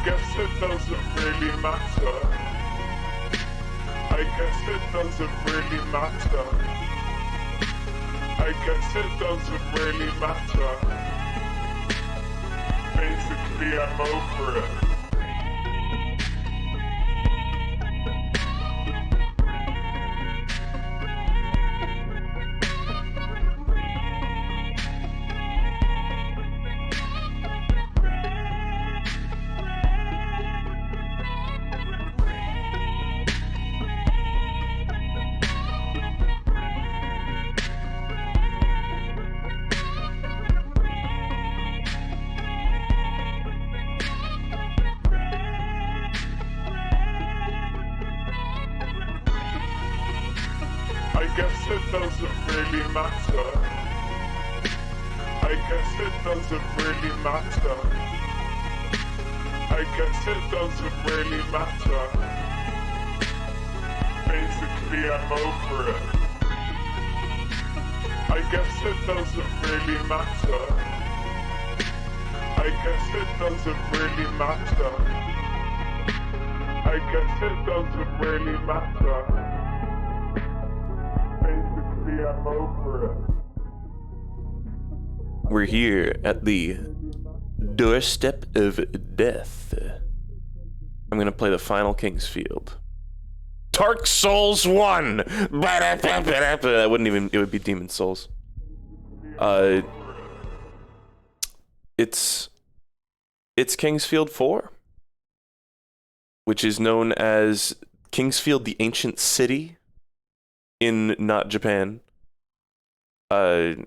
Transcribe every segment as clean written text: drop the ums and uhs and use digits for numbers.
guess it doesn't really matter. I guess it doesn't really matter. I guess it doesn't really matter. Basically, I'm over it. I guess it doesn't really matter. I guess it doesn't really matter. I guess it doesn't really matter. Basically, I'm over it. I guess it doesn't really matter. I guess it doesn't really matter. I guess it doesn't really matter. I'm over it. We're here at the doorstep of death. I'm gonna play the final Kingsfield. Dark Souls 1! That wouldn't even, it would be Demon Souls. It's Kingsfield 4, which is known as Kingsfield the Ancient City in not Japan. I'm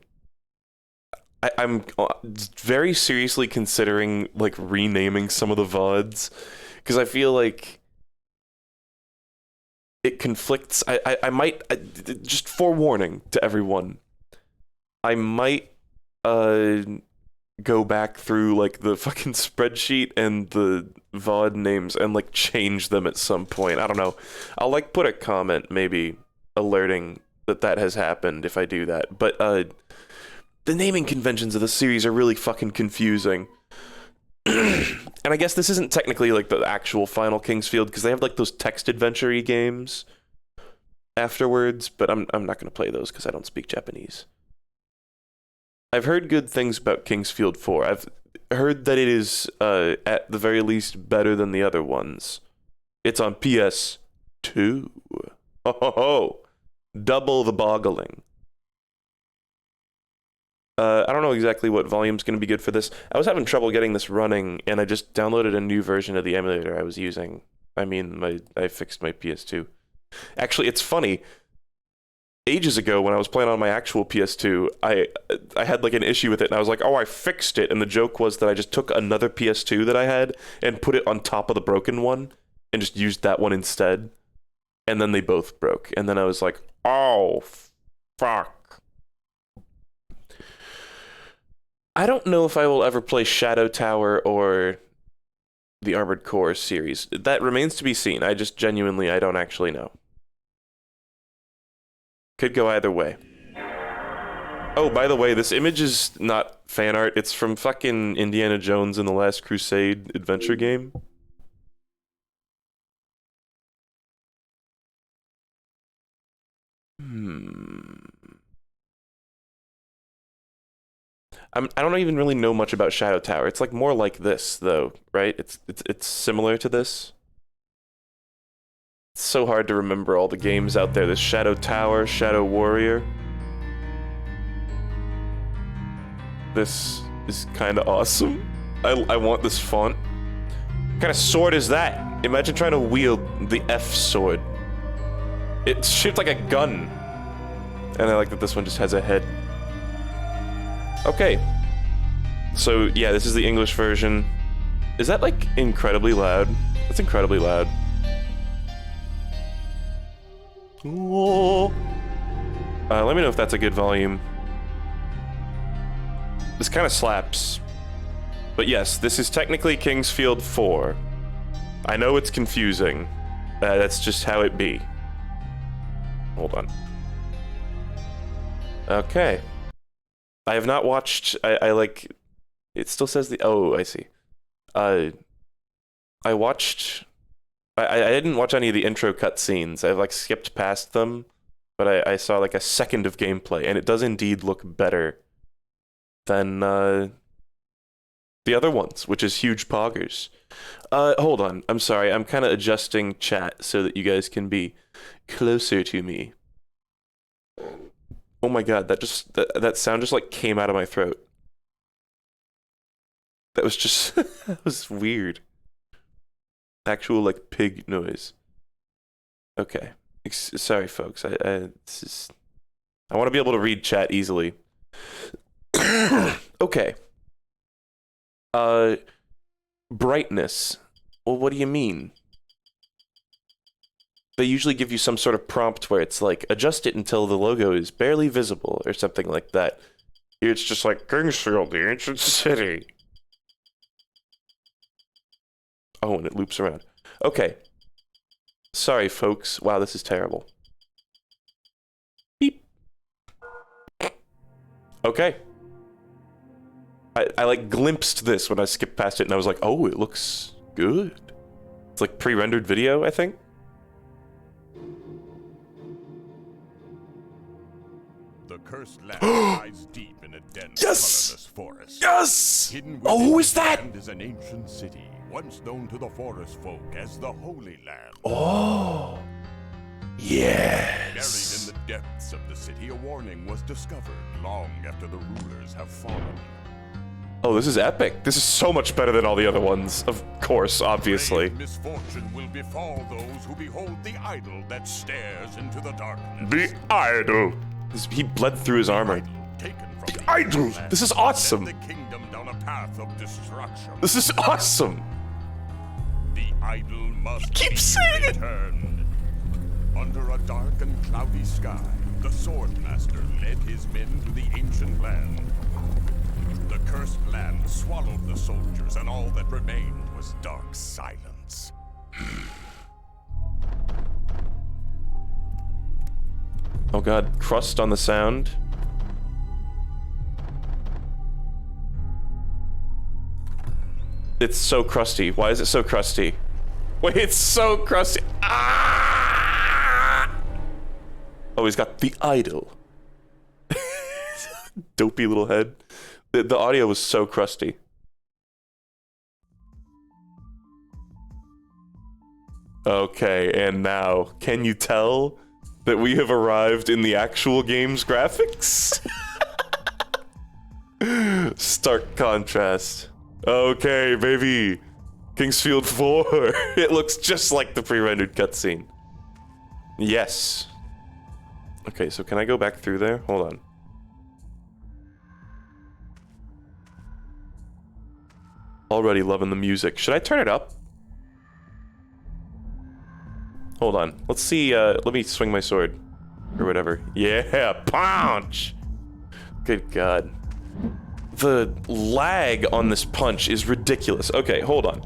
very seriously considering like renaming some of the VODs because I feel like it conflicts. I might just forewarning to everyone. I might go back through like the fucking spreadsheet and the VOD names and like change them at some point. I don't know. I'll like put a comment maybe alerting that has happened if I do that. But the naming conventions of the series are really fucking confusing. And I guess this isn't technically like the actual final Kingsfield because they have like those text adventure-y games afterwards, but I'm not going to play those because I don't speak Japanese. I've heard good things about Kingsfield 4. I've heard that it is at the very least better than the other ones. It's on PS2. Oh. Double the boggling. I don't know exactly what volume's going to be good for this. I was having trouble getting this running, and I just downloaded a new version of the emulator I was using. I mean, I fixed my PS2. Actually, it's funny. Ages ago, when I was playing on my actual PS2, I had like an issue with it, and I was like, oh, I fixed it. And the joke was that I just took another PS2 that I had and put it on top of the broken one, and just used that one instead. And then they both broke. And then I was like, oh, fuck. I don't know if I will ever play Shadow Tower or the Armored Core series. That remains to be seen. I don't actually know. Could go either way. Oh, by the way, this image is not fan art. It's from fucking Indiana Jones and the Last Crusade adventure game. I don't even really know much about Shadow Tower. It's like more like this, though, right? It's similar to this. It's so hard to remember all the games out there. There's Shadow Tower, Shadow Warrior. This is kind of awesome. I want this font. What kind of sword is that? Imagine trying to wield the F sword. It's shaped like a gun. And I like that this one just has a head. Okay. So, yeah, this is the English version. Is that, like, incredibly loud? That's incredibly loud. Whoa. Let me know if that's a good volume. This kind of slaps. But yes, this is technically Kingsfield 4. I know it's confusing. That's just how it be. Hold on. Okay. I have not watched... I like... It still says the... Oh, I see. I watched. I didn't watch any of the intro cutscenes. I like skipped past them, but I saw like a second of gameplay, and it does indeed look better than the other ones, which is huge poggers. Hold on. I'm sorry. I'm kind of adjusting chat so that you guys can be closer to me. Oh my god, that sound just like came out of my throat. That was just that was weird. Actual like pig noise. Okay. Sorry folks. I want to be able to read chat easily. Okay. Brightness. Well, what do you mean? They usually give you some sort of prompt where it's like, adjust it until the logo is barely visible or something like that. Here it's just like, Kingsfield, the ancient city. Oh, and it loops around. Okay. Sorry, folks. Wow, this is terrible. Beep. Okay. I like glimpsed this when I skipped past it, and I was like, oh, it looks good. It's like pre-rendered video, I think. The cursed land lies deep in a dense, colorless forest. Yes! Hidden Oh, who is that? land is an ancient city, once known to the forest folk as the Holy Land. Oh. Yes. Buried in the depths of the city, a warning was discovered long after the rulers have fallen. Oh, this is epic. This is so much better than all the other ones. Of course, obviously. Grave misfortune will befall those who behold the idol that stares into the darkness. The idol. He bled through his armor. Taken from The idol. This is awesome. Led the kingdom down a path of destruction. This is awesome. The idol must Keep be saying it. returned. Under a dark and cloudy sky, the Swordmaster led his men to the ancient land. The cursed land swallowed the soldiers, and all that remained was dark silence. Oh god, crust on the sound. It's so crusty. Why is it so crusty? Wait, it's so crusty. Ah! Oh, he's got the idol. Dopey little head. The audio was so crusty. Okay, and now, can you tell that we have arrived in the actual game's graphics? Stark contrast. Okay, baby. Kingsfield 4. It looks just like the pre-rendered cutscene. Yes. Okay, so can I go back through there? Hold on. Already loving the music. Should I turn it up? Hold on. Let's see, let me swing my sword. Or whatever. Yeah, punch! Good god. The lag on this punch is ridiculous. Okay, hold on.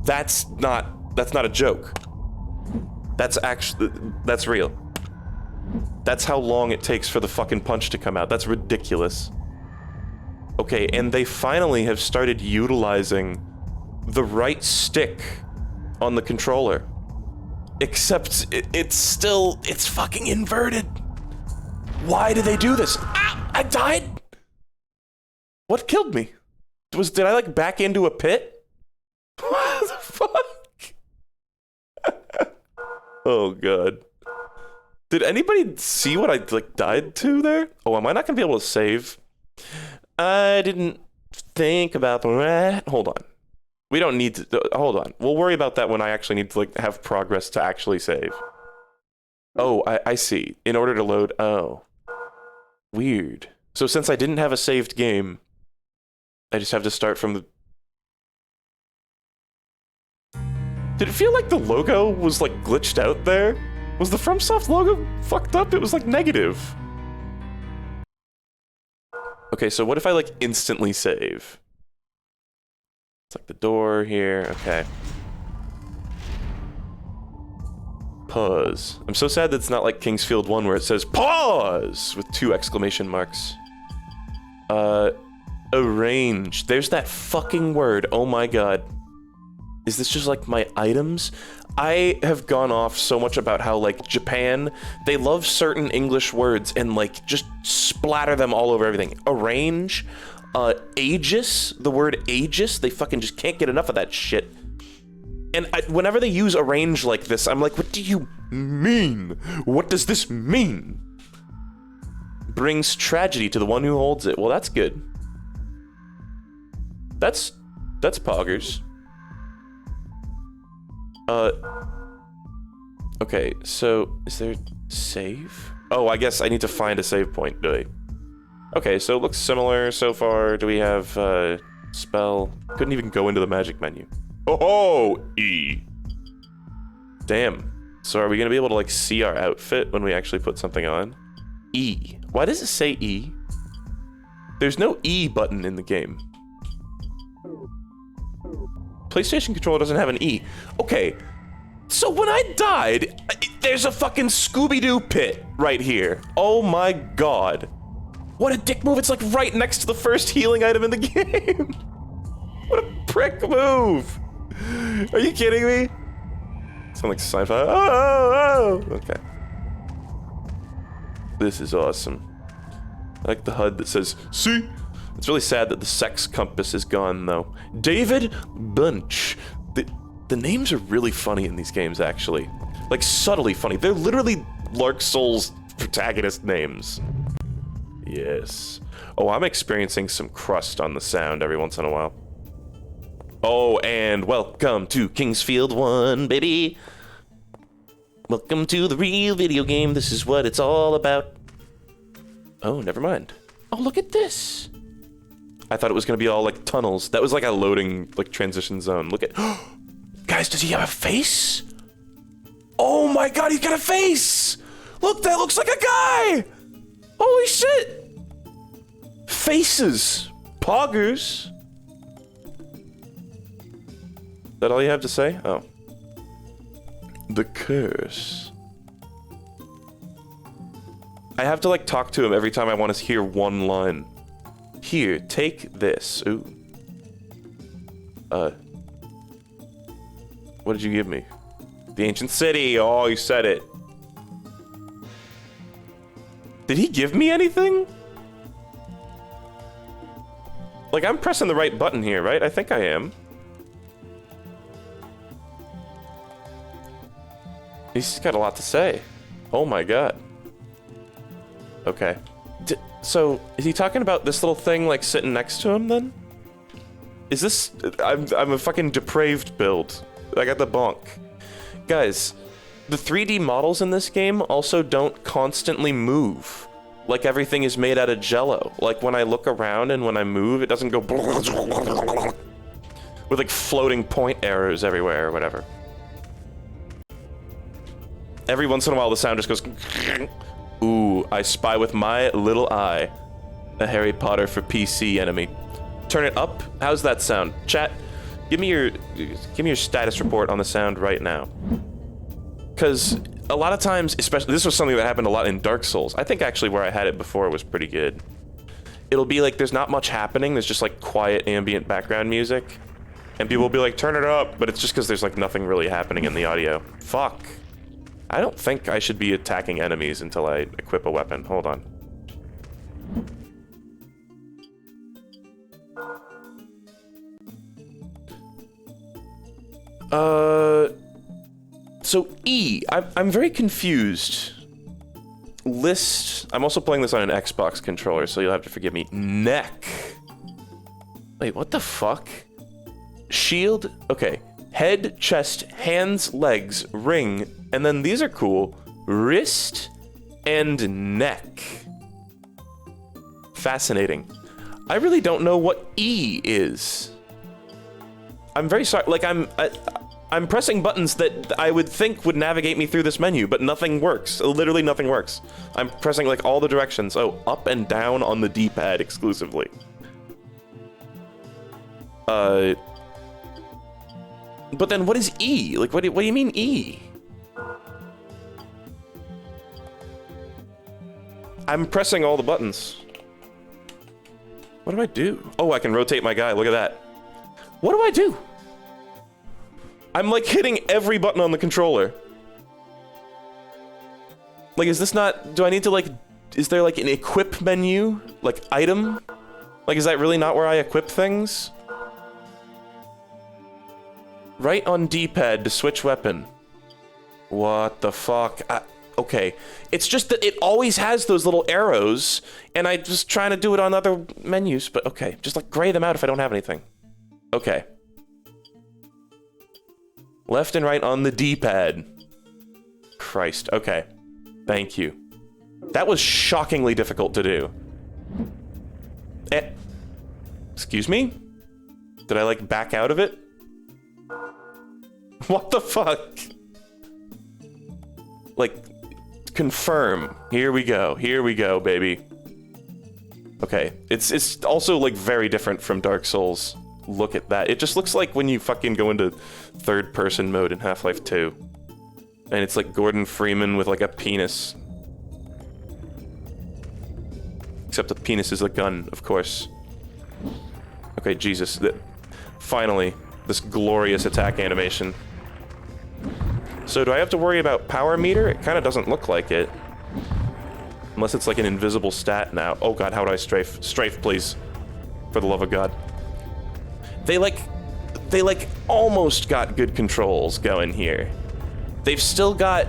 That's not a joke. That's actually, that's real. That's how long it takes for the fucking punch to come out. That's ridiculous. Okay, and they finally have started utilizing the right stick on the controller. Except it's fucking inverted. Why did they do this? Ah, I died. What killed me? Did I like back into a pit? What the fuck? Oh god. Did anybody see what I like died to there? Oh, am I not gonna be able to save? I didn't think about that. Hold on. We don't need to, hold on. We'll worry about that when I actually need to like have progress to actually save. Oh, I see. In order to load, oh. Weird. So since I didn't have a saved game, I just have to start from the... Did it feel like the logo was like glitched out there? Was the FromSoft logo fucked up? It was like negative. Okay, so what if I like instantly save? It's like the door here, okay. Pause. I'm so sad that it's not like Kingsfield 1 where it says pause with 2 exclamation marks. Arrange. There's that fucking word, oh my god. Is this just like my items? I have gone off so much about how like Japan, they love certain English words and like just splatter them all over everything. Arrange, Aegis, the word Aegis, they fucking just can't get enough of that shit. And whenever they use arrange like this, I'm like, what do you mean? What does this mean? Brings tragedy to the one who holds it. Well, that's good. That's poggers. Okay, so is there save? Oh, I guess I need to find a save point, do I? Okay, so it looks similar so far. Do we have spell? Couldn't even go into the magic menu. Oh, E. Damn. So are we gonna be able to like see our outfit when we actually put something on? E. Why does it say E? There's no E button in the game. PlayStation controller doesn't have an E. Okay, so when I died, there's a fucking Scooby-Doo pit right here. Oh my god. What a dick move. It's like right next to the first healing item in the game. What a prick move. Are you kidding me? Sound like sci-fi. Oh. Okay. This is awesome. I like the HUD that says, see? It's really sad that the sex compass is gone, though. David Bunch. The names are really funny in these games, actually. Like, subtly funny. They're literally Dark Souls protagonist names. Yes. Oh, I'm experiencing some crust on the sound every once in a while. Oh, and welcome to Kingsfield 1, baby. Welcome to the real video game. This is what it's all about. Oh, never mind. Oh, look at this. I thought it was gonna be all like tunnels. That was like a loading, like transition zone. Look at, guys, does he have a face? Oh my god, he's got a face! Look, that looks like a guy! Holy shit! Faces. Poggers. Is that all you have to say? Oh. The curse. I have to like talk to him every time I want to hear one line. Here, take this. Ooh. What did you give me? The ancient city. Oh, you said it. Did he give me anything? Like, I'm pressing the right button here, right? I think I am. He's got a lot to say. Oh my god. Okay. So, is he talking about this little thing, like, sitting next to him, then? Is this... I'm a fucking depraved build. I got the bonk. Guys, the 3D models in this game also don't constantly move. Like, everything is made out of jello. Like, when I look around and when I move, it doesn't go... with, like, floating point arrows everywhere or whatever. Every once in a while, the sound just goes... Ooh, I spy with my little eye a Harry Potter for PC enemy. Turn it up. How's that sound? Chat, give me your status report on the sound right now. Because a lot of times, especially, this was something that happened a lot in Dark Souls. I think actually where I had it before was pretty good. It'll be like there's not much happening. There's just like quiet ambient background music. And people will be like, turn it up. But it's just because there's like nothing really happening in the audio. Fuck. I don't think I should be attacking enemies until I equip a weapon. Hold on. So E, I'm very confused. List, I'm also playing this on an Xbox controller, so you'll have to forgive me. Neck. Wait, what the fuck? Shield, okay. Head, chest, hands, legs, ring, and then these are cool. Wrist and neck. Fascinating. I really don't know what E is. I'm very sorry, like I'm pressing buttons that I would think would navigate me through this menu, but nothing works. Literally nothing works. I'm pressing like all the directions. Oh, up and down on the D-pad exclusively. But then what is E? Like, what do you mean E? I'm pressing all the buttons. What do I do? Oh, I can rotate my guy. Look at that. What do I do? I'm like hitting every button on the controller. Like, is this not... Do I need to, like... Is there, like, an equip menu? Like, item? Like, is that really not where I equip things? Right on D-pad to switch weapon. What the fuck? Okay. It's just that it always has those little arrows, and I'm just trying to do it on other menus, but okay. Just, like, gray them out if I don't have anything. Okay. Left and right on the D-pad. Christ. Okay. Thank you. That was shockingly difficult to do. Excuse me? Did I, like, back out of it? What the fuck? Like, confirm. Here we go. Here we go, baby. Okay. It's also, like, very different from Dark Souls. Look at that. It just looks like when you fucking go into third-person mode in Half-Life 2. And it's like Gordon Freeman with, like, a penis. Except the penis is a gun, of course. Okay, Jesus. Finally, this glorious attack animation. So do I have to worry about power meter? It kind of doesn't look like it. Unless it's like an invisible stat now. Oh god, how do I strafe? Strafe, please. For the love of God. They almost got good controls going here. They've still got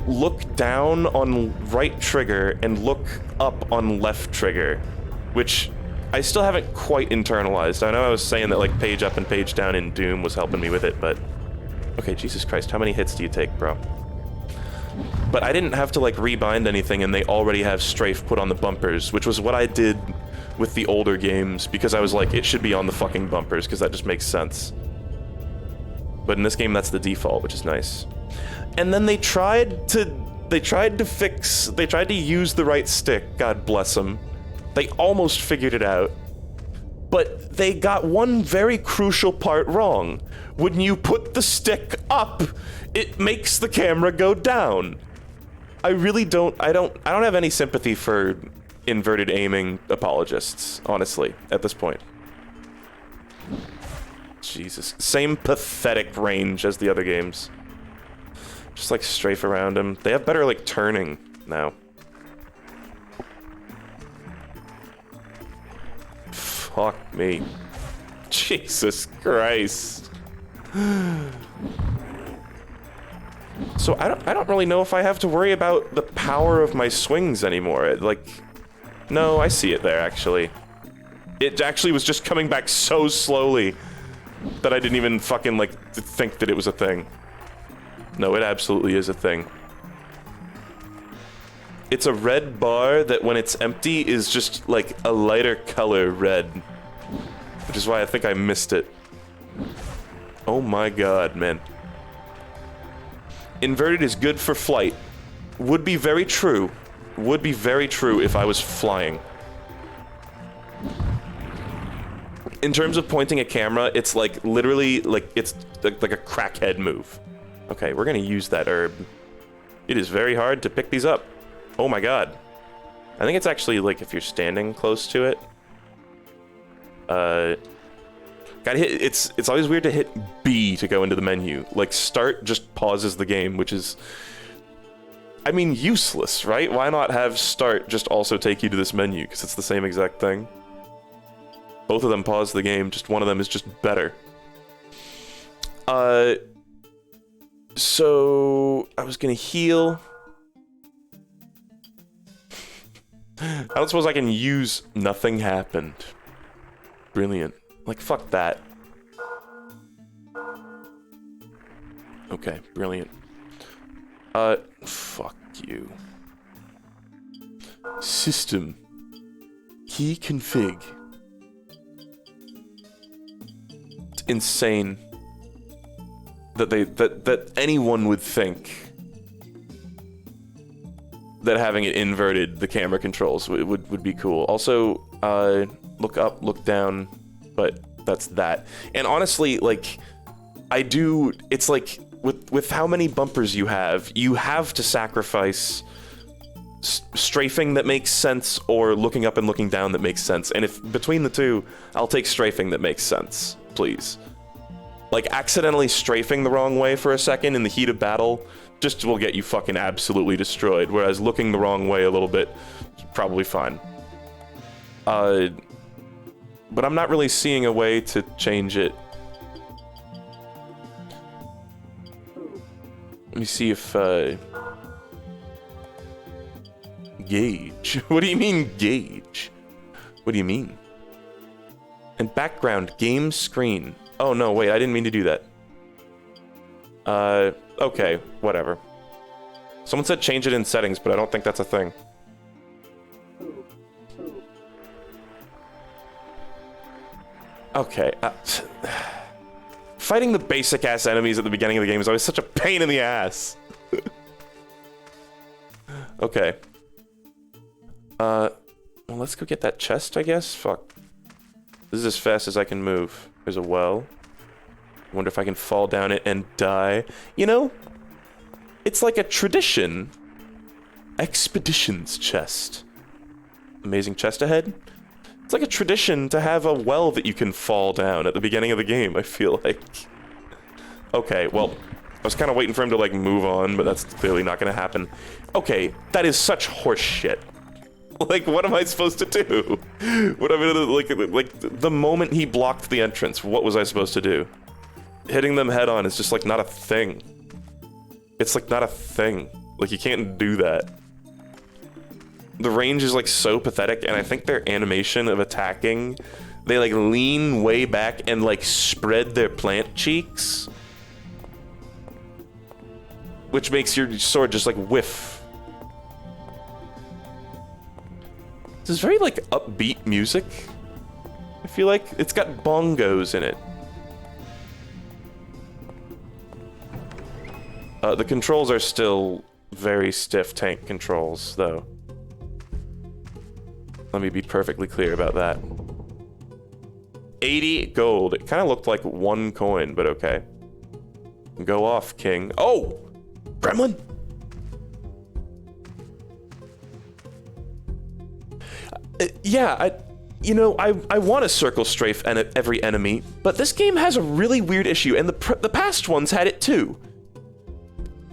look down on right trigger and look up on left trigger, which I still haven't quite internalized. I know I was saying that like page up and page down in Doom was helping me with it, but okay, Jesus Christ, how many hits do you take, bro? But I didn't have to like rebind anything, and they already have strafe put on the bumpers, which was what I did with the older games, because I was like, it should be on the fucking bumpers, because that just makes sense. But in this game, that's the default, which is nice. And then they tried to use the right stick, God bless them. They almost figured it out. But they got one very crucial part wrong. When you put the stick up, it makes the camera go down. I don't have any sympathy for inverted aiming apologists, honestly, at this point. Jesus. Same pathetic range as the other games. Just like strafe around them. They have better like turning now. Fuck me. Jesus Christ. So I don't really know if I have to worry about the power of my swings anymore. Like, no, I see it there actually. It actually was just coming back so slowly that I didn't even fucking like think that it was a thing. No, it absolutely is a thing. It's a red bar that when it's empty is just like a lighter color red. Which is why I think I missed it. Oh my god, man. Inverted is good for flight. Would be very true. Would be very true if I was flying. In terms of pointing a camera, it's like literally like it's like a crackhead move. Okay, we're gonna use that herb. It is very hard to pick these up. Oh my god. I think it's actually like if you're standing close to it. Gotta hit, it's always weird to hit B to go into the menu. Like start just pauses the game, which is, I mean, useless, right? Why not have start just also take you to this menu? Because it's the same exact thing. Both of them pause the game, just one of them is just better. So I was gonna heal. I don't suppose I can use nothing happened. Brilliant. Like, fuck that. Okay, brilliant. Fuck you. System. Key config. It's insane that anyone would think that having it inverted, the camera controls would be cool. Also, look up, look down, but that's that. And honestly, like, it's like, with how many bumpers you have to sacrifice strafing that makes sense or looking up and looking down that makes sense. And if between the two, I'll take strafing that makes sense, please. Like, accidentally strafing the wrong way for a second in the heat of battle just will get you fucking absolutely destroyed, whereas looking the wrong way a little bit is probably fine. But I'm not really seeing a way to change it. Let me see if, gauge. What do you mean, gauge? What do you mean? And background, game screen. Oh, no, wait, I didn't mean to do that. Okay, whatever. Someone said change it in settings, but I don't think that's a thing. Okay, fighting the basic-ass enemies at the beginning of the game is always such a pain in the ass. Okay. Well, let's go get that chest, I guess? Fuck. This is as fast as I can move. There's a well. I wonder if I can fall down it and die. You know, it's like a tradition. Expeditions chest. Amazing chest ahead. It's like a tradition to have a well that you can fall down at the beginning of the game, I feel like. Okay, well, I was kind of waiting for him to, like, move on, but that's clearly not going to happen. Okay, that is such horse shit. Like, what am I supposed to do? What am I gonna, like, the moment he blocked the entrance, what was I supposed to do? Hitting them head on is just, like, not a thing. It's, like, not a thing. Like, you can't do that. The range is, like, so pathetic, and I think their animation of attacking, they, like, lean way back and, like, spread their plant cheeks. Which makes your sword just, like, whiff. This is very, like, upbeat music. I feel like it's got bongos in it. The controls are still very stiff tank controls, though. Let me be perfectly clear about that. 80 gold. It kind of looked like 1 coin, but okay. Go off, king. Oh! Gremlin? Yeah, I want to circle strafe every enemy, but this game has a really weird issue, and the past ones had it too.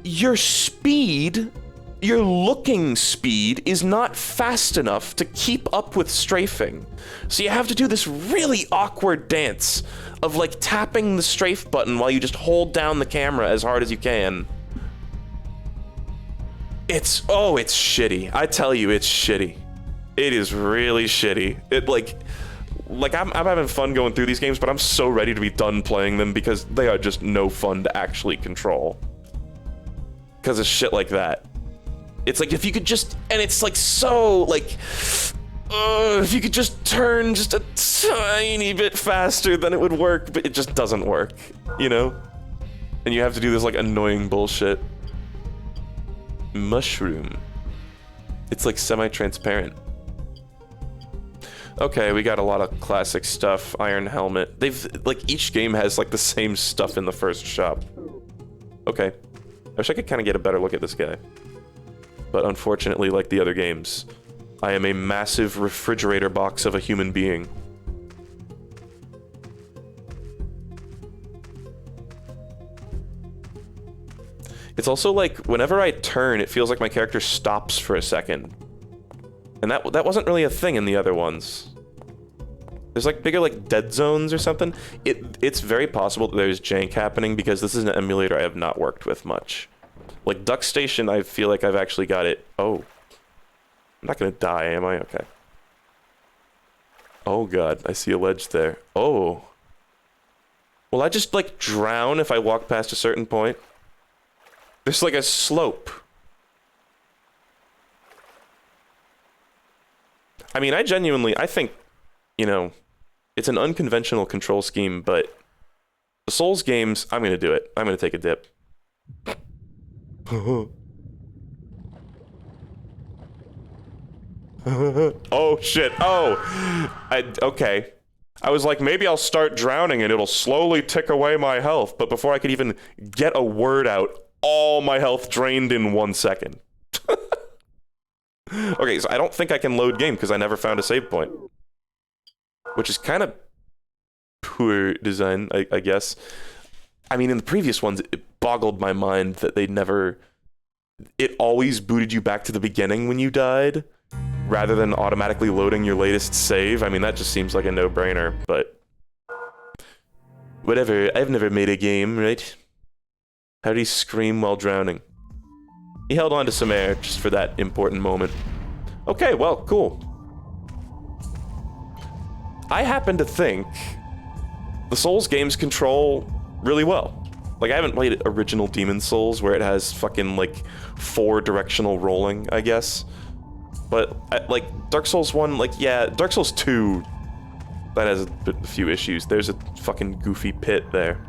Your speed, your looking speed, is not fast enough to keep up with strafing. So you have to do this really awkward dance of, like, tapping the strafe button while you just hold down the camera as hard as you can. It's shitty. I tell you, it's shitty. It is really shitty. It, like I'm having fun going through these games, but I'm so ready to be done playing them because they are just no fun to actually control. Because of shit like that. It's like, if you could just, and it's like so, like, if you could just turn just a tiny bit faster, then it would work, but it just doesn't work, you know? And you have to do this, like, annoying bullshit. Mushroom. It's, like, semi-transparent. Okay, we got a lot of classic stuff. Iron Helmet. Like, each game has, like, the same stuff in the first shop. Okay. I wish I could kind of get a better look at this guy. But unfortunately, like the other games, I am a massive refrigerator box of a human being. It's also like, whenever I turn, it feels like my character stops for a second. And that wasn't really a thing in the other ones. There's like bigger like dead zones or something. It's very possible that there's jank happening because this is an emulator I have not worked with much. Like DuckStation, I feel like I've actually got it. Oh. I'm not gonna die, am I? Okay. Oh god, I see a ledge there. Oh. Will I just like drown if I walk past a certain point? There's like a slope. I mean, I think, you know, it's an unconventional control scheme, but the Souls games, I'm gonna do it. I'm gonna take a dip. Oh shit. Okay. I was like, maybe I'll start drowning and it'll slowly tick away my health, but before I could even get a word out, all my health drained in 1 second. Okay, so I don't think I can load game because I never found a save point. Which is kind of poor design, I guess. I mean, in the previous ones, it boggled my mind that they never... It always booted you back to the beginning when you died, rather than automatically loading your latest save. I mean, that just seems like a no-brainer, but... Whatever, I've never made a game, right? How did he scream while drowning? He held on to some air just for that important moment. Okay, well, cool. I happen to think the Souls games control really well. Like, I haven't played original Demon's Souls where it has fucking, like, 4 directional rolling, I guess. But, like, Dark Souls 1, like, yeah, Dark Souls 2, that has a few issues. There's a fucking goofy pit there.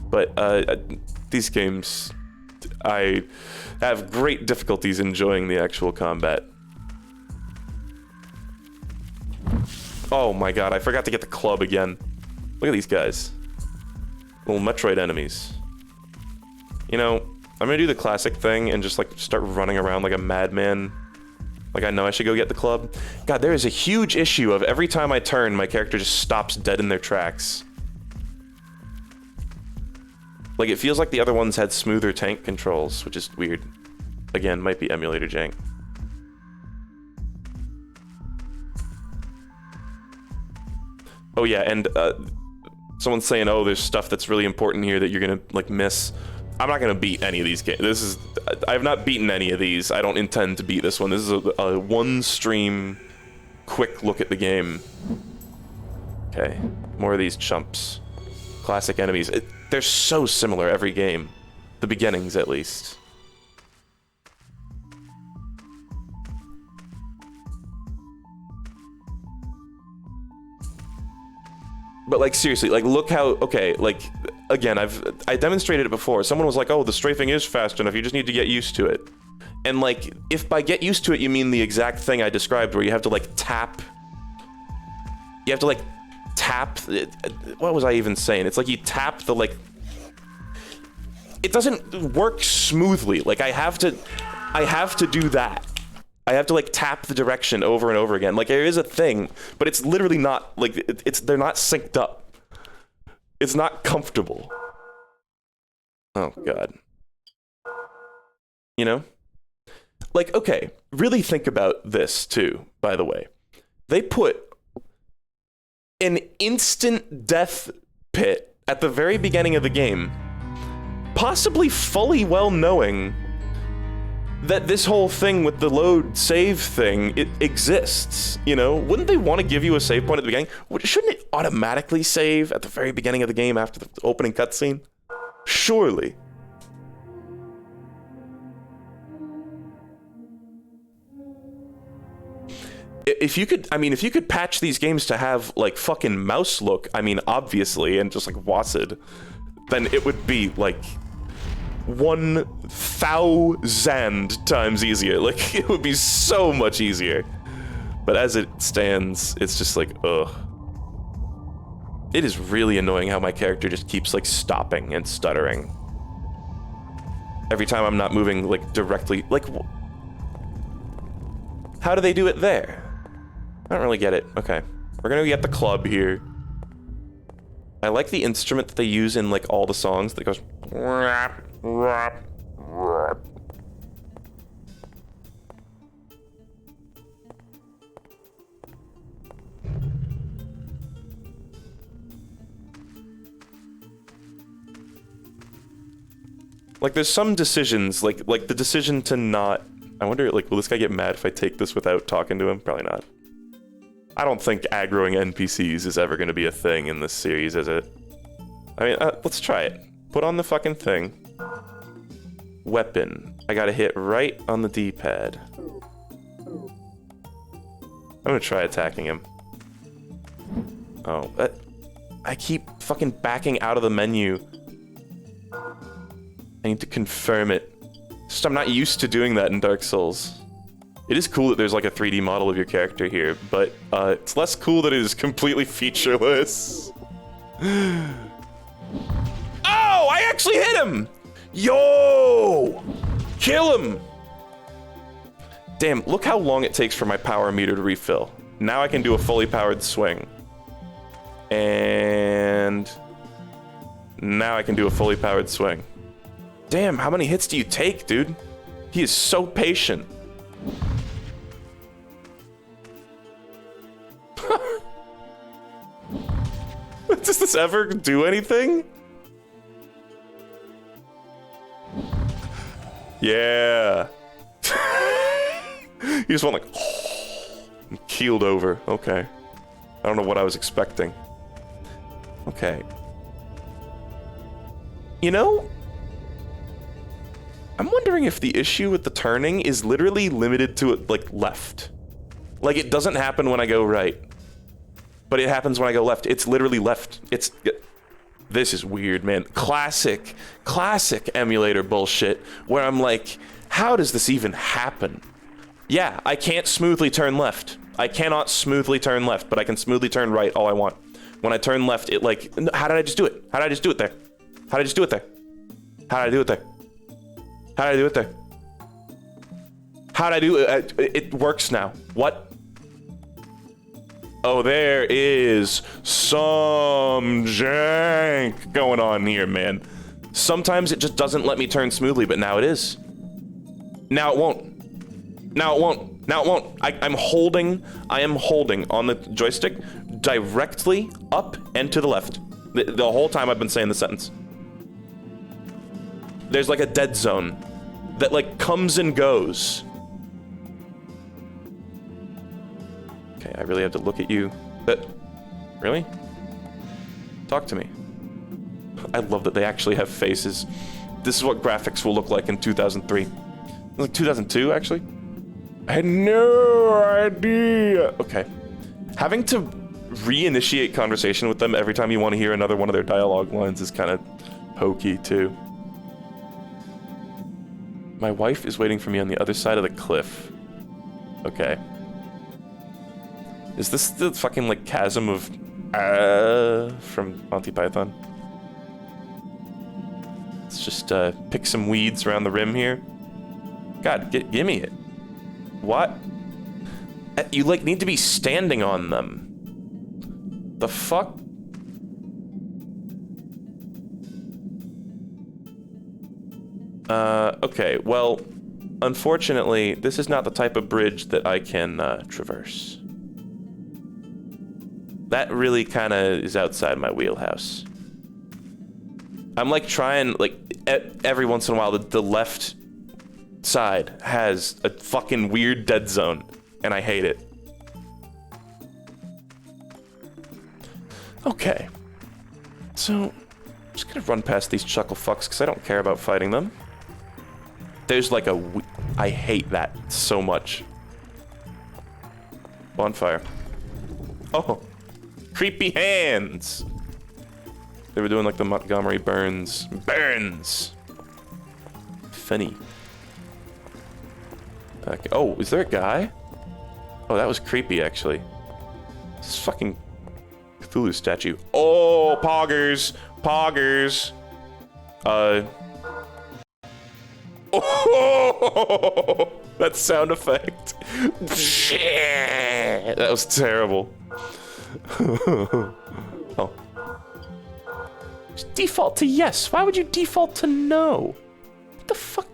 But, these games, I have great difficulties enjoying the actual combat. Oh my god, I forgot to get the club again. Look at these guys. Little Metroid enemies. You know, I'm gonna do the classic thing and just, like, start running around like a madman. Like, I know I should go get the club. God, there is a huge issue of every time I turn, my character just stops dead in their tracks. Like, it feels like the other ones had smoother tank controls, which is weird. Again, might be emulator jank. Oh yeah, and someone's saying, oh, there's stuff that's really important here that you're gonna, like, miss. I'm not gonna beat any of these games. I have not beaten any of these. I don't intend to beat this one. This is a one-stream, quick look at the game. Okay, more of these chumps. Classic enemies. They're so similar every game. The beginnings, at least. But, like, seriously, like, look how, okay, like, again, I demonstrated it before. Someone was like, oh, the strafing is fast enough, you just need to get used to it. And, like, if by get used to it you mean the exact thing I described, where you have to, like, tap... You have to, like, tap... What was I even saying? It's like you tap the, like... It doesn't work smoothly. Like, I have to do that. I have to, like, tap the direction over and over again. Like, there is a thing, but it's literally not, like, they're not synced up. It's not comfortable. Oh, God. You know? Like, okay, really think about this, too, by the way. They put an instant death pit at the very beginning of the game, possibly fully well knowing that this whole thing with the load save thing, it exists, you know? Wouldn't they want to give you a save point at the beginning? Shouldn't it automatically save at the very beginning of the game after the opening cutscene? Surely. If you could patch these games to have, like, fucking mouse look, I mean, obviously, and just, like, WASD, then it would be, like, 1,000 times easier. Like, it would be so much easier. But as it stands, it's just like, ugh. It is really annoying how my character just keeps, like, stopping and stuttering. Every time I'm not moving, like, directly, like... How do they do it there? I don't really get it. Okay. We're gonna get the club here. I like the instrument that they use in, like, all the songs that goes... Like, there's some decisions, like the decision to not... I wonder, like, will this guy get mad if I take this without talking to him? Probably not. I don't think aggroing NPCs is ever going to be a thing in this series, is it? I mean, let's try it. Put on the fucking thing. Weapon. I gotta hit right on the D-pad. I'm gonna try attacking him. Oh, I keep fucking backing out of the menu. I need to confirm it. Just I'm not used to doing that in Dark Souls. It is cool that there's, like, a 3D model of your character here, but it's less cool that it is completely featureless. Oh, I actually hit him! Yo! Kill him! Damn, look how long it takes for my power meter to refill. Now I can do a fully powered swing. And now I can do a fully powered swing. Damn, how many hits do you take, dude? He is so patient. Does this ever do anything? Yeah. You just went like and keeled over. Okay. I don't know what I was expecting. Okay. You know, I'm wondering if the issue with the turning is literally limited to like left. Like it doesn't happen when I go right. But it happens when I go left. It's literally left. This is weird, man. Classic emulator bullshit where I'm like, how does this even happen? Yeah, I can't smoothly turn left. I cannot smoothly turn left, but I can smoothly turn right all I want. When I turn left, it like, how did I just do it? How did I just do it there? How did I just do it there? How did I do it there? How did I do it there? How did I do it? It works now. What? Oh, there is some jank going on here, man. Sometimes it just doesn't let me turn smoothly, but now it is. Now it won't. Now it won't. Now it won't. I am holding on the joystick directly up and to the left. The whole time I've been saying the sentence. There's like a dead zone that like comes and goes. Okay, I really have to look at you. Really? Talk to me. I love that they actually have faces. This is what graphics will look like in 2003. Like 2002, actually? I had no idea. Okay. Having to reinitiate conversation with them every time you want to hear another one of their dialogue lines is kind of hokey, too. My wife is waiting for me on the other side of the cliff. Okay. Is this the fucking, like, chasm of... from Monty Python? Let's just, pick some weeds around the rim here. God, give me it. What? You, like, need to be standing on them. The fuck? Okay, well, unfortunately, this is not the type of bridge that I can, traverse. That really kind of is outside my wheelhouse. I'm, like, trying, like, every once in a while, the left side has a fucking weird dead zone, and I hate it. Okay. So, I'm just gonna run past these chuckle fucks, because I don't care about fighting them. There's like I hate that so much. Bonfire. Oh! Creepy hands! They were doing like the Montgomery Burns. Burns! Funny. Okay. Oh, is there a guy? Oh, that was creepy, actually. This fucking Cthulhu statue. Oh, poggers! Poggers! Oh! That sound effect. That was terrible. Oh. Just default to yes. Why would you default to no? What the fuck?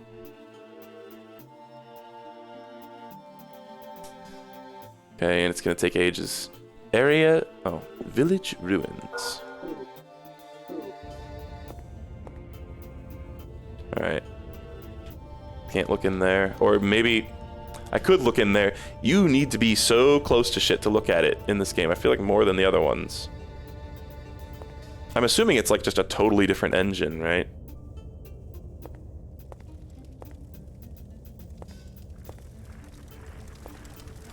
Okay, and it's gonna take ages. Area, oh, village ruins. Alright. Can't look in there. Or maybe I could look in there. You need to be so close to shit to look at it in this game. I feel like more than the other ones. I'm assuming it's like just a totally different engine, right?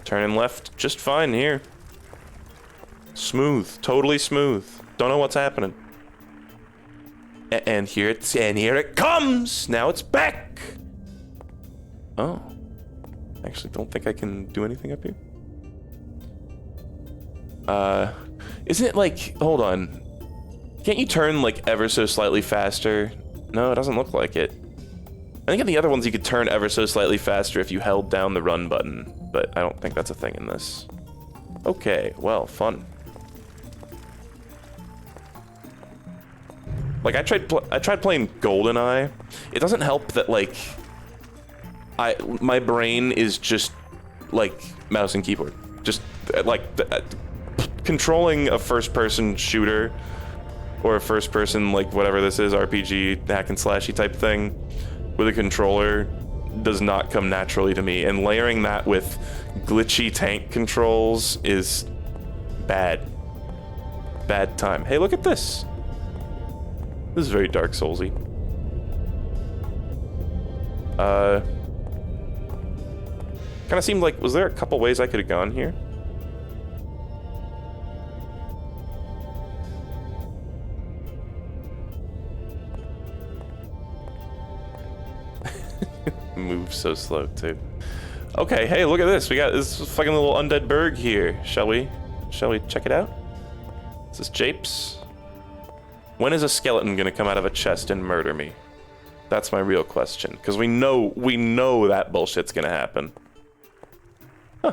Turning left just fine here. Smooth, totally smooth. Don't know what's happening. And here it comes. Now it's back. Oh. Actually, don't think I can do anything up here. Isn't it like, hold on. Can't you turn like ever so slightly faster? No, it doesn't look like it. I think in the other ones you could turn ever so slightly faster if you held down the run button, but I don't think that's a thing in this. Okay, well, fun. Like, I tried playing GoldenEye. It doesn't help that, like, my brain is just, like, mouse and keyboard. Just, like, controlling a first-person shooter, or a first-person, like, whatever this is, RPG, hack-and-slashy type thing, with a controller does not come naturally to me. And layering that with glitchy tank controls is bad. Bad time. Hey, look at this. This is very Dark Soulsy. Kind of seemed like, was there a couple ways I could have gone here? Moves so slow too. Okay, hey, look at this. We got this fucking little undead berg here. Shall we check it out? Is this Japes? When is a skeleton gonna come out of a chest and murder me? That's my real question. Because we know that bullshit's gonna happen. Huh.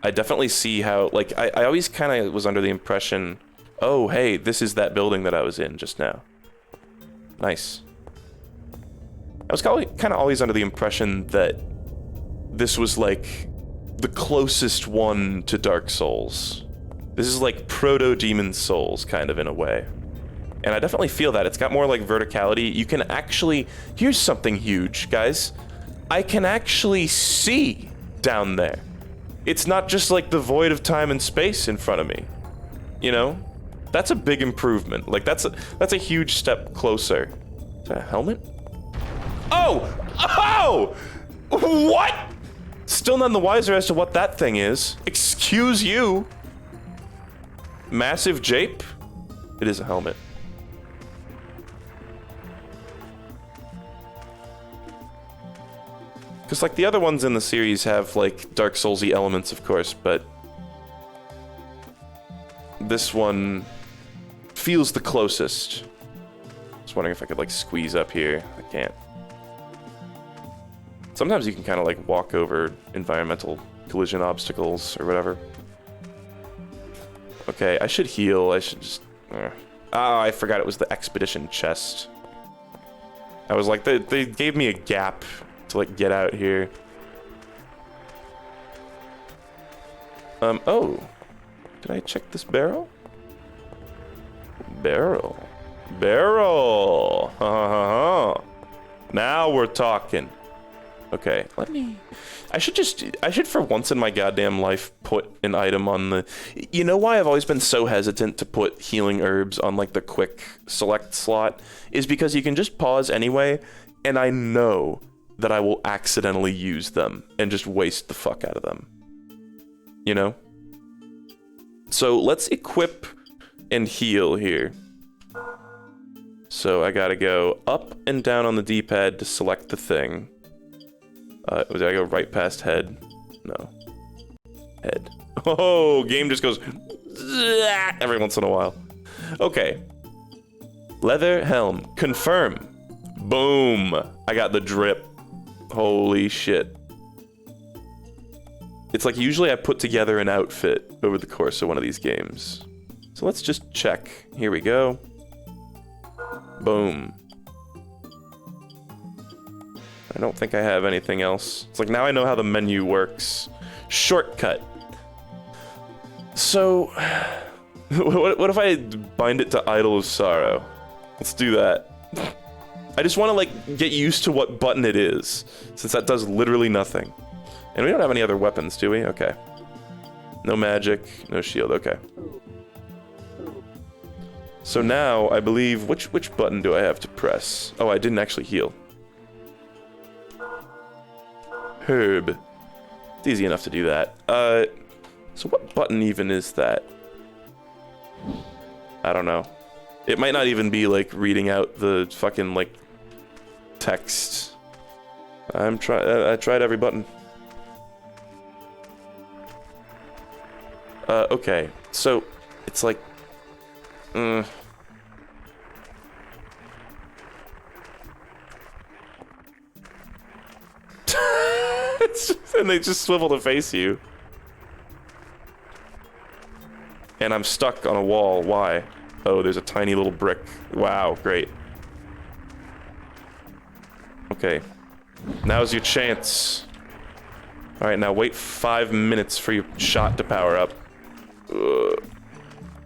I definitely see how, like, I always kind of was under the impression, oh, hey, this is that building that I was in just now. Nice. I was kind of always under the impression that this was, like, the closest one to Dark Souls. This is like proto-Demon Souls, kind of, in a way. And I definitely feel that. It's got more, like, verticality. You can actually... Here's something huge, guys. I can actually see down there. It's not just, like, the void of time and space in front of me. You know? That's a big improvement. Like, that's a huge step closer. Is that a helmet? Oh! Oh! What? Still none the wiser as to what that thing is. Excuse you. Massive Jape? It is a helmet. Because, like, the other ones in the series have, like, Dark Soulsy elements, of course, but this one feels the closest. Just wondering if I could, like, squeeze up here. I can't. Sometimes you can kind of, like, walk over environmental collision obstacles or whatever. Okay, I should heal. I should just... I forgot it was the expedition chest. I was like, they gave me a gap to, like, get out here. Oh. Did I check this barrel? Barrel. Barrel! Ha ha ha. Now we're talking. Okay, let me... I should for once in my goddamn life put an item on the... You know why I've always been so hesitant to put healing herbs on, like, the quick select slot? Is because you can just pause anyway, and I know that I will accidentally use them and just waste the fuck out of them. You know? So let's equip and heal here. So I gotta go up and down on the D-pad to select the thing. Did I go right past head? No. Head. Oh, game just goes every once in a while. Okay. Leather helm. Confirm. Boom. I got the drip. Holy shit. It's like usually I put together an outfit over the course of one of these games. So let's just check. Here we go. Boom. I don't think I have anything else. It's like now I know how the menu works. Shortcut. So, what if I bind it to Idol of Sorrow? Let's do that. I just want to, like, get used to what button it is, since that does literally nothing. And we don't have any other weapons, do we? Okay. No magic, no shield, okay. So now, I believe, which button do I have to press? Oh, I didn't actually heal. Herb. It's easy enough to do that. So what button even is that? I don't know. It might not even be, like, reading out the fucking, like, text. I tried every button. Okay. So, it's like... and they just swivel to face you. And I'm stuck on a wall. Why? Oh, there's a tiny little brick. Wow, great. Okay. Now's your chance. Alright, now wait 5 minutes for your shot to power up.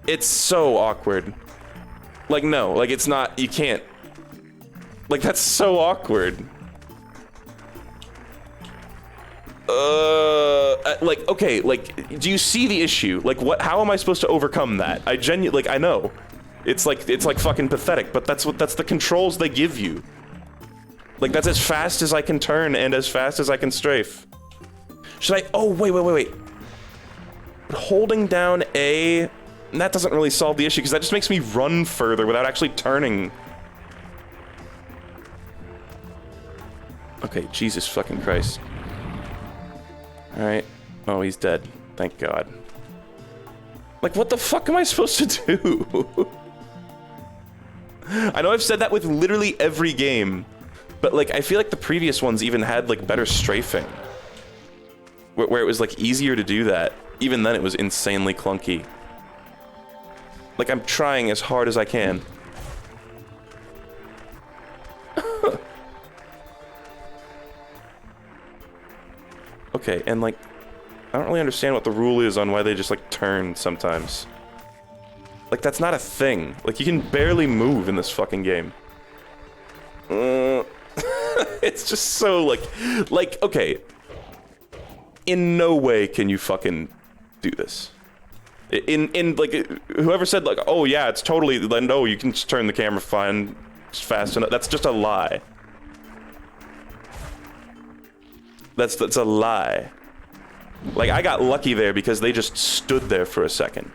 It's so awkward. Like, no, like, it's not, you can't. Like, that's so awkward. Like, okay, like, do you see the issue? Like, what, how am I supposed to overcome that? I like, I know. It's like fucking pathetic, but that's the controls they give you. Like, that's as fast as I can turn and as fast as I can strafe. Should I, oh, wait. Holding down A, that doesn't really solve the issue, because that just makes me run further without actually turning. Okay, Jesus fucking Christ. Alright. Oh, he's dead. Thank God. Like, what the fuck am I supposed to do? I know I've said that with literally every game, but, like, I feel like the previous ones even had, like, better strafing. Where it was, like, easier to do that. Even then, it was insanely clunky. Like, I'm trying as hard as I can. Okay, and, like, I don't really understand what the rule is on why they just, like, turn sometimes. Like, that's not a thing. Like, you can barely move in this fucking game. It's just so, like, okay. In no way can you fucking do this. Like, whoever said, like, oh, yeah, it's totally, no, you can just turn the camera fine, just fast enough. That's just a lie. That's a lie. Like, I got lucky there because they just stood there for a second.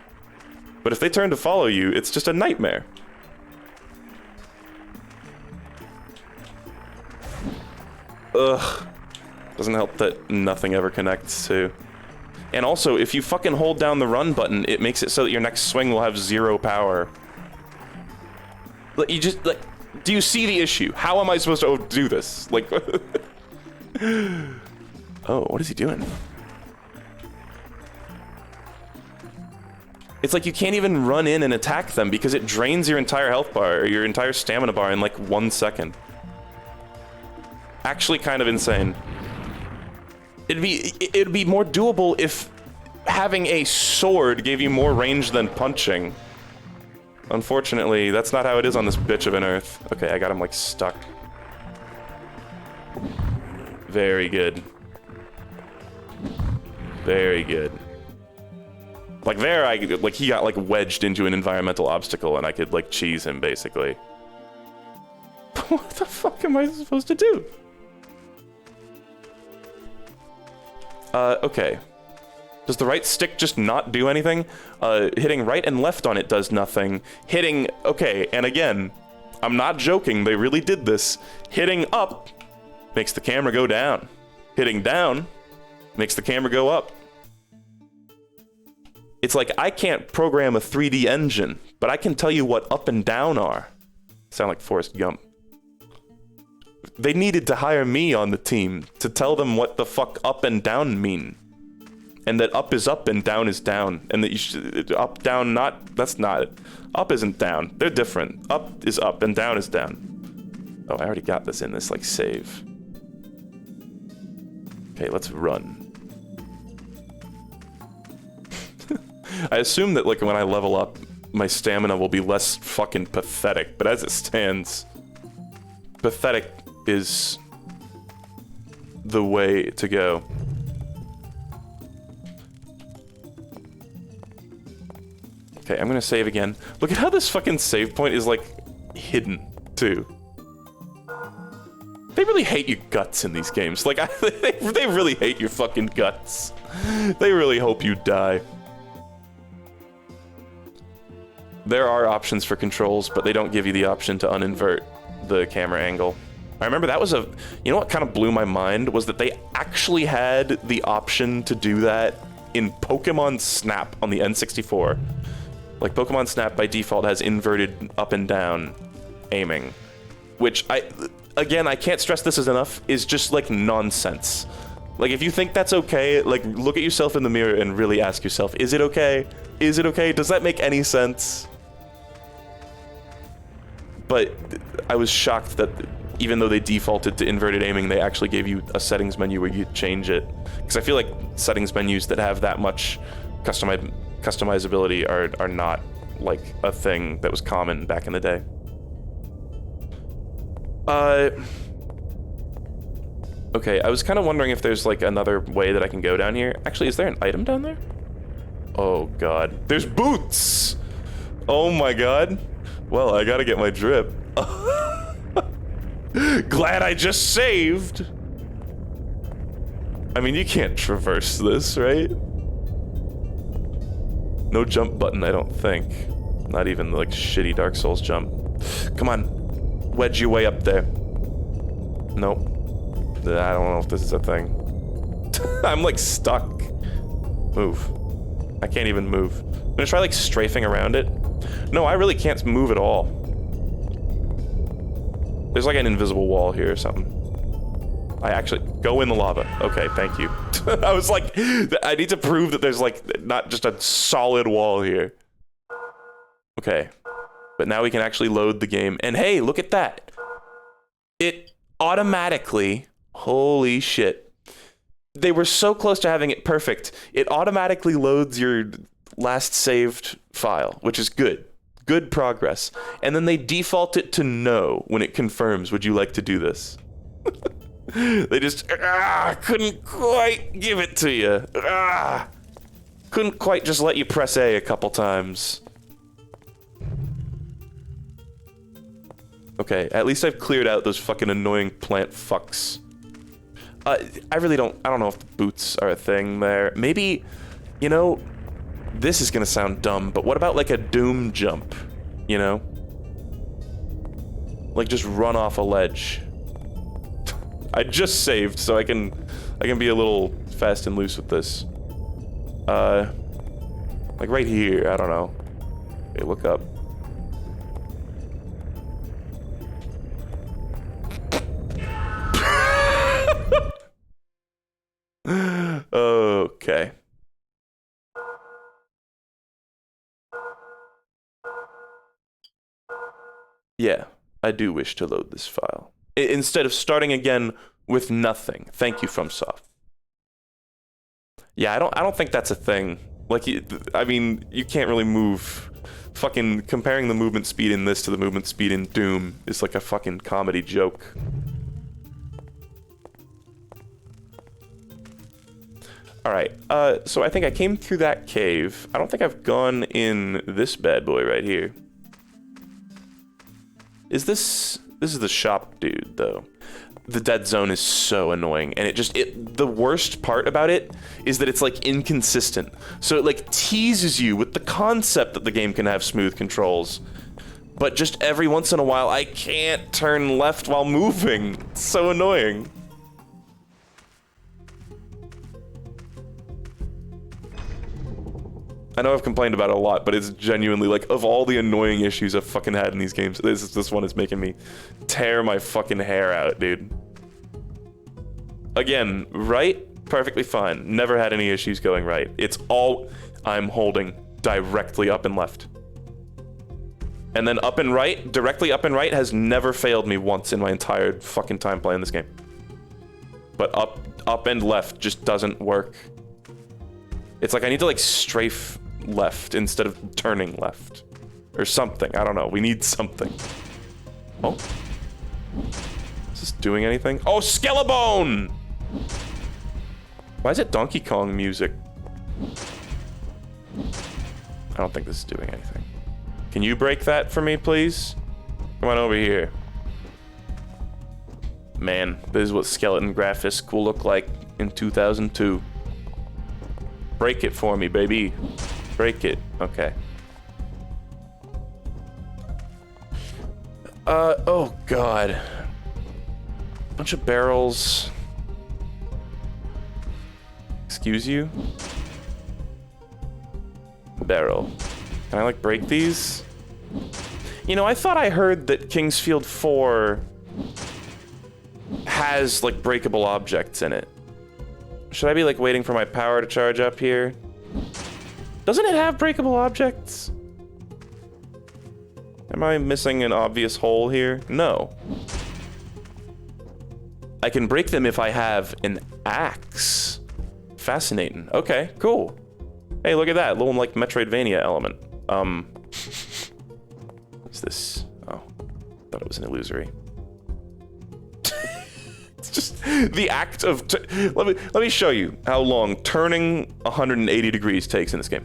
But if they turn to follow you, it's just a nightmare. Ugh. Doesn't help that nothing ever connects to. And also, if you fucking hold down the run button, it makes it so that your next swing will have 0 power. Like, you just, like, do you see the issue? How am I supposed to do this? Like, oh, what is he doing? It's like you can't even run in and attack them because it drains your entire health bar or your entire stamina bar in like 1 second. Actually kind of insane. It'd be more doable if having a sword gave you more range than punching. Unfortunately, that's not how it is on this bitch of an Earth. Okay, I got him like stuck. Very good. Very good. Like there, he got like wedged into an environmental obstacle and I could like cheese him basically. What the fuck am I supposed to do? Okay. Does the right stick just not do anything? Hitting right and left on it does nothing. Hitting, okay, and again, I'm not joking, they really did this. Hitting up makes the camera go down. Hitting down makes the camera go up. It's like I can't program a 3D engine, but I can tell you what up and down are. Sound like Forrest Gump. They needed to hire me on the team to tell them what the fuck up and down mean. And that up is up and down is down. And that you should, up, down, not, that's not it. Up isn't down. They're different. Up is up and down is down. Oh, I already got this in this, like, save. Okay, let's run. I assume that, like, when I level up, my stamina will be less fucking pathetic. But as it stands, pathetic is the way to go. Okay, I'm gonna save again. Look at how this fucking save point is, like, hidden, too. They really hate your guts in these games. Like, they really hate your fucking guts. They really hope you die. There are options for controls, but they don't give you the option to uninvert the camera angle. I remember that was you know what kind of blew my mind was that they actually had the option to do that in Pokemon Snap on the N64. Like, Pokemon Snap by default has inverted up and down aiming, which again, I can't stress this as enough, is just like nonsense. Like, if you think that's okay, like, look at yourself in the mirror and really ask yourself, is it okay? Is it okay? Does that make any sense? but I was shocked that even though they defaulted to inverted aiming, they actually gave you a settings menu where you change it. Because I feel like settings menus that have that much customizability are not like a thing that was common back in the day. Okay, I was kind of wondering if there's like another way that I can go down here. Actually, is there an item down there? Oh god, there's boots! Oh my god. Well, I gotta get my drip. Glad I just saved! I mean, you can't traverse this, right? No jump button, I don't think. Not even like shitty Dark Souls jump. Come on, wedge your way up there. Nope. I don't know if this is a thing. I'm like stuck. Move. I can't even move. I'm gonna try like strafing around it. No, I really can't move at all. There's like an invisible wall here or something. I actually go in the lava. Okay, thank you. I was like, I need to prove that there's like not just a solid wall here. Okay, but now we can actually load the game. And hey, look at that. It automatically, holy shit. They were so close to having it perfect. It automatically loads your last saved file, which is good. Good progress. And then they default it to no when it confirms, would you like to do this? They just, couldn't quite give it to you. Couldn't quite just let you press A a couple times. Okay, at least I've cleared out those fucking annoying plant fucks. I don't know if the boots are a thing there. Maybe, you know, this is gonna sound dumb, but what about like a doom jump, you know? Like just run off a ledge. I just saved, so I can be a little fast and loose with this. Like right here, I don't know. Okay, look up. Okay. Yeah, I do wish to load this file. Instead of starting again with nothing. Thank you, FromSoft. Yeah, I don't think that's a thing. Like, I mean, you can't really move. Fucking comparing the movement speed in this to the movement speed in Doom is like a fucking comedy joke. Alright, so I think I came through that cave. I don't think I've gone in this bad boy right here. Is this... This is the shop dude, though. The dead zone is so annoying, and the worst part about it is that it's, like, inconsistent. So it, like, teases you with the concept that the game can have smooth controls. But just every once in a while, I can't turn left while moving. It's so annoying. I know I've complained about it a lot, but it's genuinely, like, of all the annoying issues I've fucking had in these games, this one is making me tear my fucking hair out, dude. Again, right? Perfectly fine. Never had any issues going right. It's all I'm holding directly up and left. And then up and right, directly up and right has never failed me once in my entire fucking time playing this game. But up and left just doesn't work. It's like I need to, like, strafe left instead of turning left. Or something. I don't know. We need something. Oh. Is this doing anything? Oh, Skelebone! Why is it Donkey Kong music? I don't think this is doing anything. Can you break that for me, please? Come on over here. Man, this is what Skeleton Graphics will look like in 2002. Break it for me, baby. Break it. Okay. Oh god. Bunch of barrels. Excuse you? Barrel. Can I, like, break these? You know, I thought I heard that Kingsfield 4 has, like, breakable objects in it. Should I be, like, waiting for my power to charge up here? Doesn't it have breakable objects? Am I missing an obvious hole here? No. I can break them if I have an axe. Fascinating. Okay, cool. Hey, look at that. Little, like, Metroidvania element. What's this? Oh, thought it was an illusory. It's just the act of... let me show you how long turning 180 degrees takes in this game.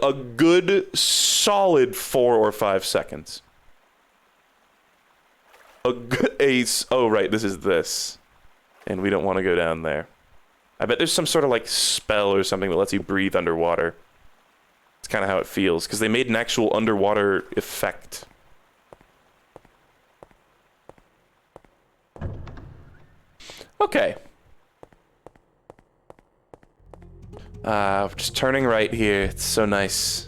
A good, solid 4 or 5 seconds. A good ace. Oh, right, this is this. And we don't want to go down there. I bet there's some sort of, like, spell or something that lets you breathe underwater. It's kind of how it feels, because they made an actual underwater effect. Okay. Just turning right here. It's so nice.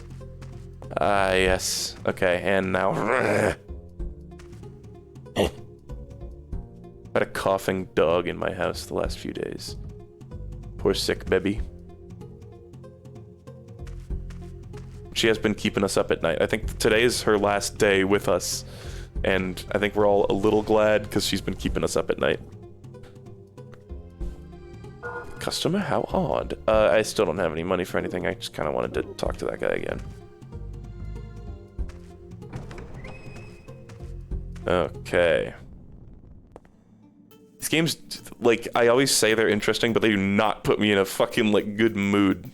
Yes. Okay, and now... Had a coughing dog in my house the last few days. Poor sick baby. She has been keeping us up at night. I think today is her last day with us. And I think we're all a little glad because she's been keeping us up at night. Customer, how odd. I still don't have any money for anything. I just kind of wanted to talk to that guy again. Okay. These games, like, I always say they're interesting, but they do not put me in a fucking, like, good mood.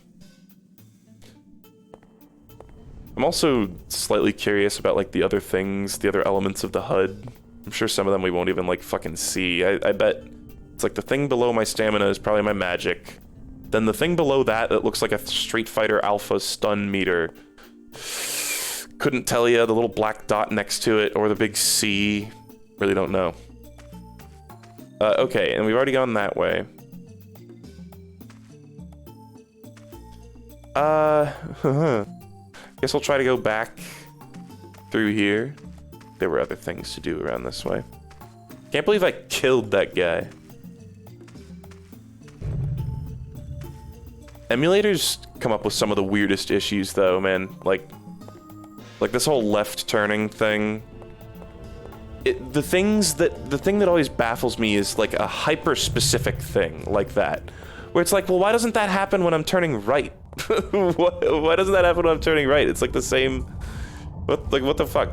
I'm also slightly curious about, like, the other things, the other elements of the HUD. I'm sure some of them we won't even, like, fucking see. I bet... It's like the thing below my stamina is probably my magic. Then the thing below that looks like a Street Fighter Alpha stun meter. Couldn't tell you. The little black dot next to it or the big C. Really don't know. Okay, and we've already gone that way. Guess I'll try to go back through here. There were other things to do around this way. Can't believe I killed that guy. Emulators come up with some of the weirdest issues, though, man. Like this whole left turning thing. The thing that always baffles me is like a hyper-specific thing like that, where it's like, well, why doesn't that happen when I'm turning right? Why doesn't that happen when I'm turning right? It's like the same. What the fuck?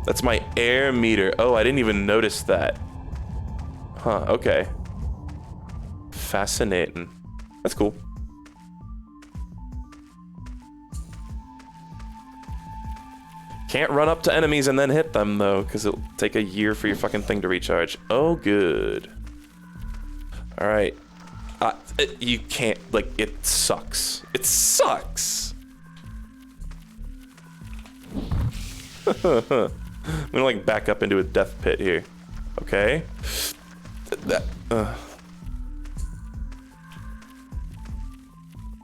That's my air meter. Oh, I didn't even notice that. Huh, okay. Fascinating. That's cool. Can't run up to enemies and then hit them, though, because it'll take a year for your fucking thing to recharge. Oh, good. Alright. You can't, like, it sucks. It sucks! I'm gonna, like, back up into a death pit here. Okay.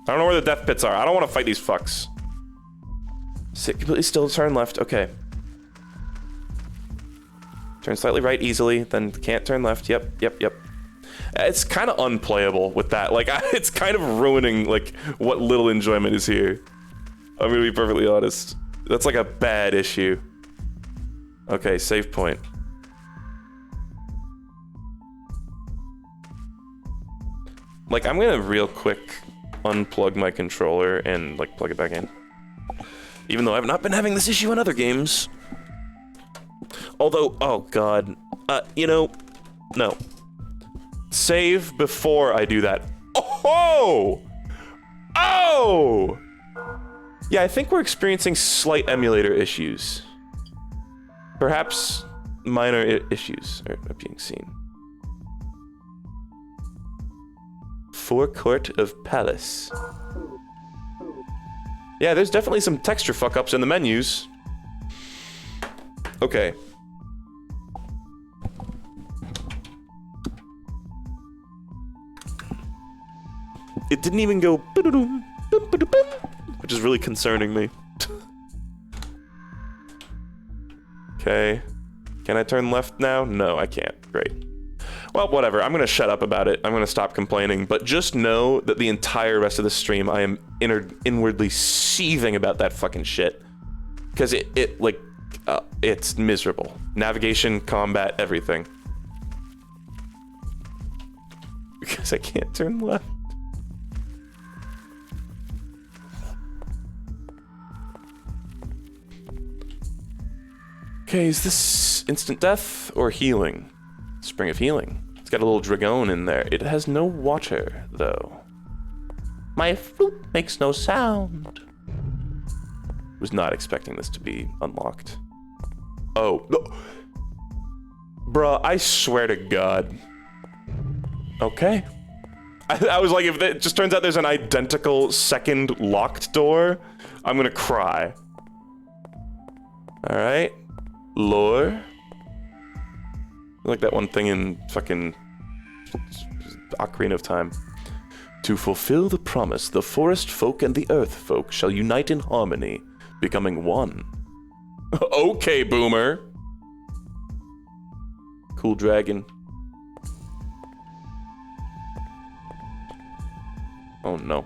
I don't know where the death pits are. I don't want to fight these fucks. Sit completely still, turn left. Okay. Turn slightly right easily, then can't turn left. Yep. It's kind of unplayable with that. Like, it's kind of ruining, like, what little enjoyment is here. I'm gonna be perfectly honest. That's like a bad issue. Okay, save point. Like, I'm gonna real quick unplug my controller and, like, plug it back in. Even though I've not been having this issue in other games. Although, oh god. You know, no. Save before I do that. Oh! Oh! Yeah, I think we're experiencing slight emulator issues. Perhaps minor issues are being seen. Forecourt of Palace. Yeah, there's definitely some texture fuck-ups in the menus. Okay. It didn't even go... which is really concerning me. Okay. Can I turn left now? No, I can't. Great. Well, whatever. I'm going to shut up about it. I'm going to stop complaining. But just know that the entire rest of the stream, I am inwardly seething about that fucking shit. Because it's miserable. Navigation, combat, everything. Because I can't turn left. Okay, is this instant death or healing? Spring of Healing. It's got a little dragon in there. It has no water, though. My flute makes no sound. Was not expecting this to be unlocked. Oh. No. Bruh, I swear to God. Okay. I was like, if it just turns out there's an identical second locked door, I'm gonna cry. Alright. Lore. Like that one thing in fucking Ocarina of Time. To fulfill the promise, the forest folk and the earth folk shall unite in harmony, becoming one. Okay, boomer. Cool dragon. Oh no.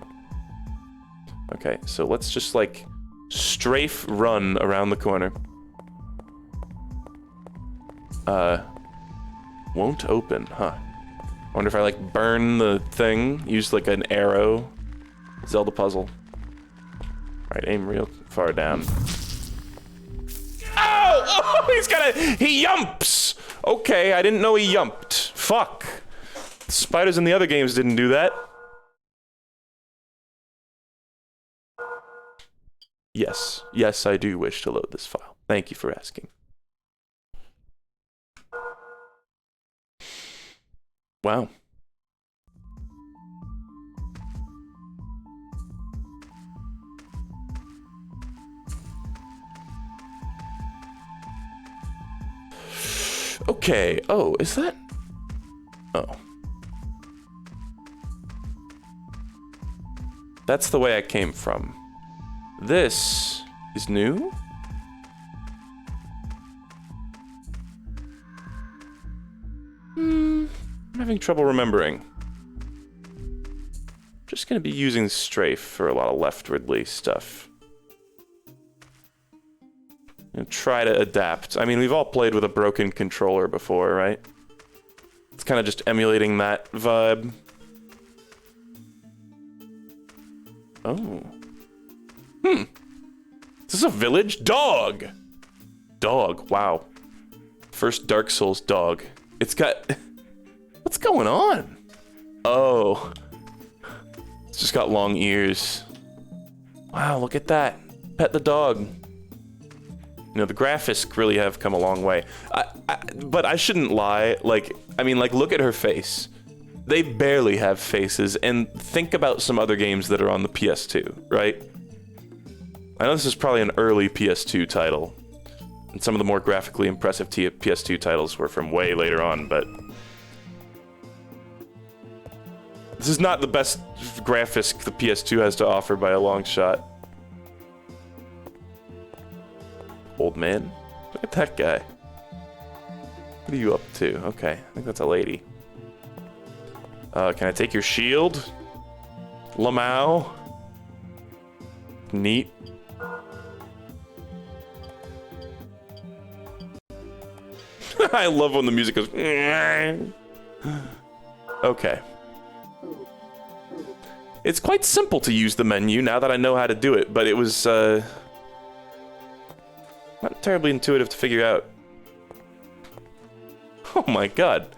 Okay, so let's just like strafe run around the corner. Won't open, huh? Wonder if I like burn the thing, use like an arrow. Zelda puzzle. Alright, aim real far down. Oh, he yumps! Okay, I didn't know he yumped. Fuck. The spiders in the other games didn't do that. Yes, I do wish to load this file. Thank you for asking. Wow. Okay. Oh, is that? Oh. That's the way I came from. This is new? I'm having trouble remembering. Just gonna be using strafe for a lot of leftwardly stuff. And try to adapt. I mean, we've all played with a broken controller before, right? It's kind of just emulating that vibe. Oh. Is this a village? Dog! Dog, wow. First Dark Souls dog. It's got... What's going on? Oh. It's just got long ears. Wow, look at that. Pet the dog. You know, the graphics really have come a long way. But I shouldn't lie. Like, I mean, like, look at her face. They barely have faces, and think about some other games that are on the PS2, right? I know this is probably an early PS2 title, and some of the more graphically impressive PS2 titles were from way later on, but... This is not the best graphics the PS2 has to offer by a long shot. Old man? Look at that guy. What are you up to? Okay, I think that's a lady. Can I take your shield? Lamau? Neat. I love when the music goes... Okay. It's quite simple to use the menu now that I know how to do it, but it was, not terribly intuitive to figure out. Oh my god.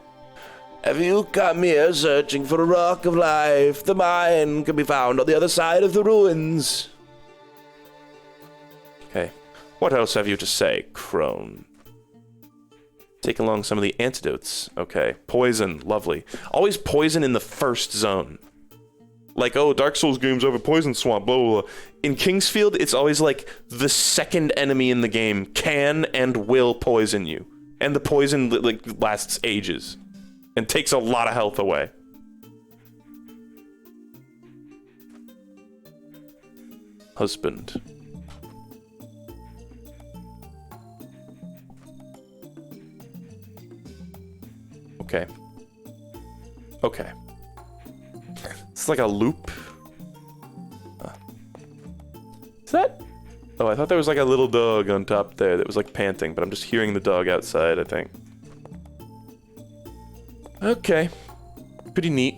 Have you come here searching for a rock of life? The mine can be found on the other side of the ruins. Okay. What else have you to say, crone? Take along some of the antidotes. Okay. Poison. Lovely. Always poison in the first zone. Like, oh, Dark Souls games have a poison swamp, blah, blah, blah. In Kingsfield, it's always like the second enemy in the game can and will poison you. And the poison, like, lasts ages. And takes a lot of health away. husband. Okay. Okay. It's like a loop. Is that? Oh, I thought there was like a little dog on top there that was like panting, but I'm just hearing the dog outside, I think. Okay. Pretty neat.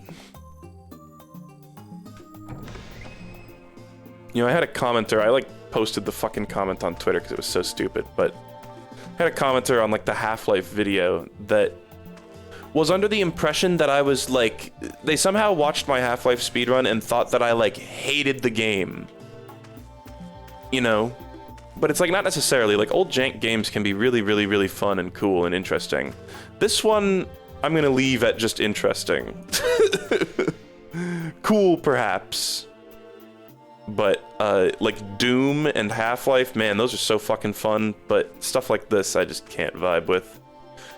You know, I had a commenter, I like posted the fucking comment on Twitter because it was so stupid, but I had a commenter on like the Half-Life video that was under the impression that I was like, they somehow watched my Half-Life speedrun and thought that I like hated the game. You know? But it's like not necessarily, like old jank games can be really, really, really fun and cool and interesting. This one, I'm gonna leave at just interesting. Cool, perhaps. But, like Doom and Half-Life, man, those are so fucking fun, but stuff like this I just can't vibe with.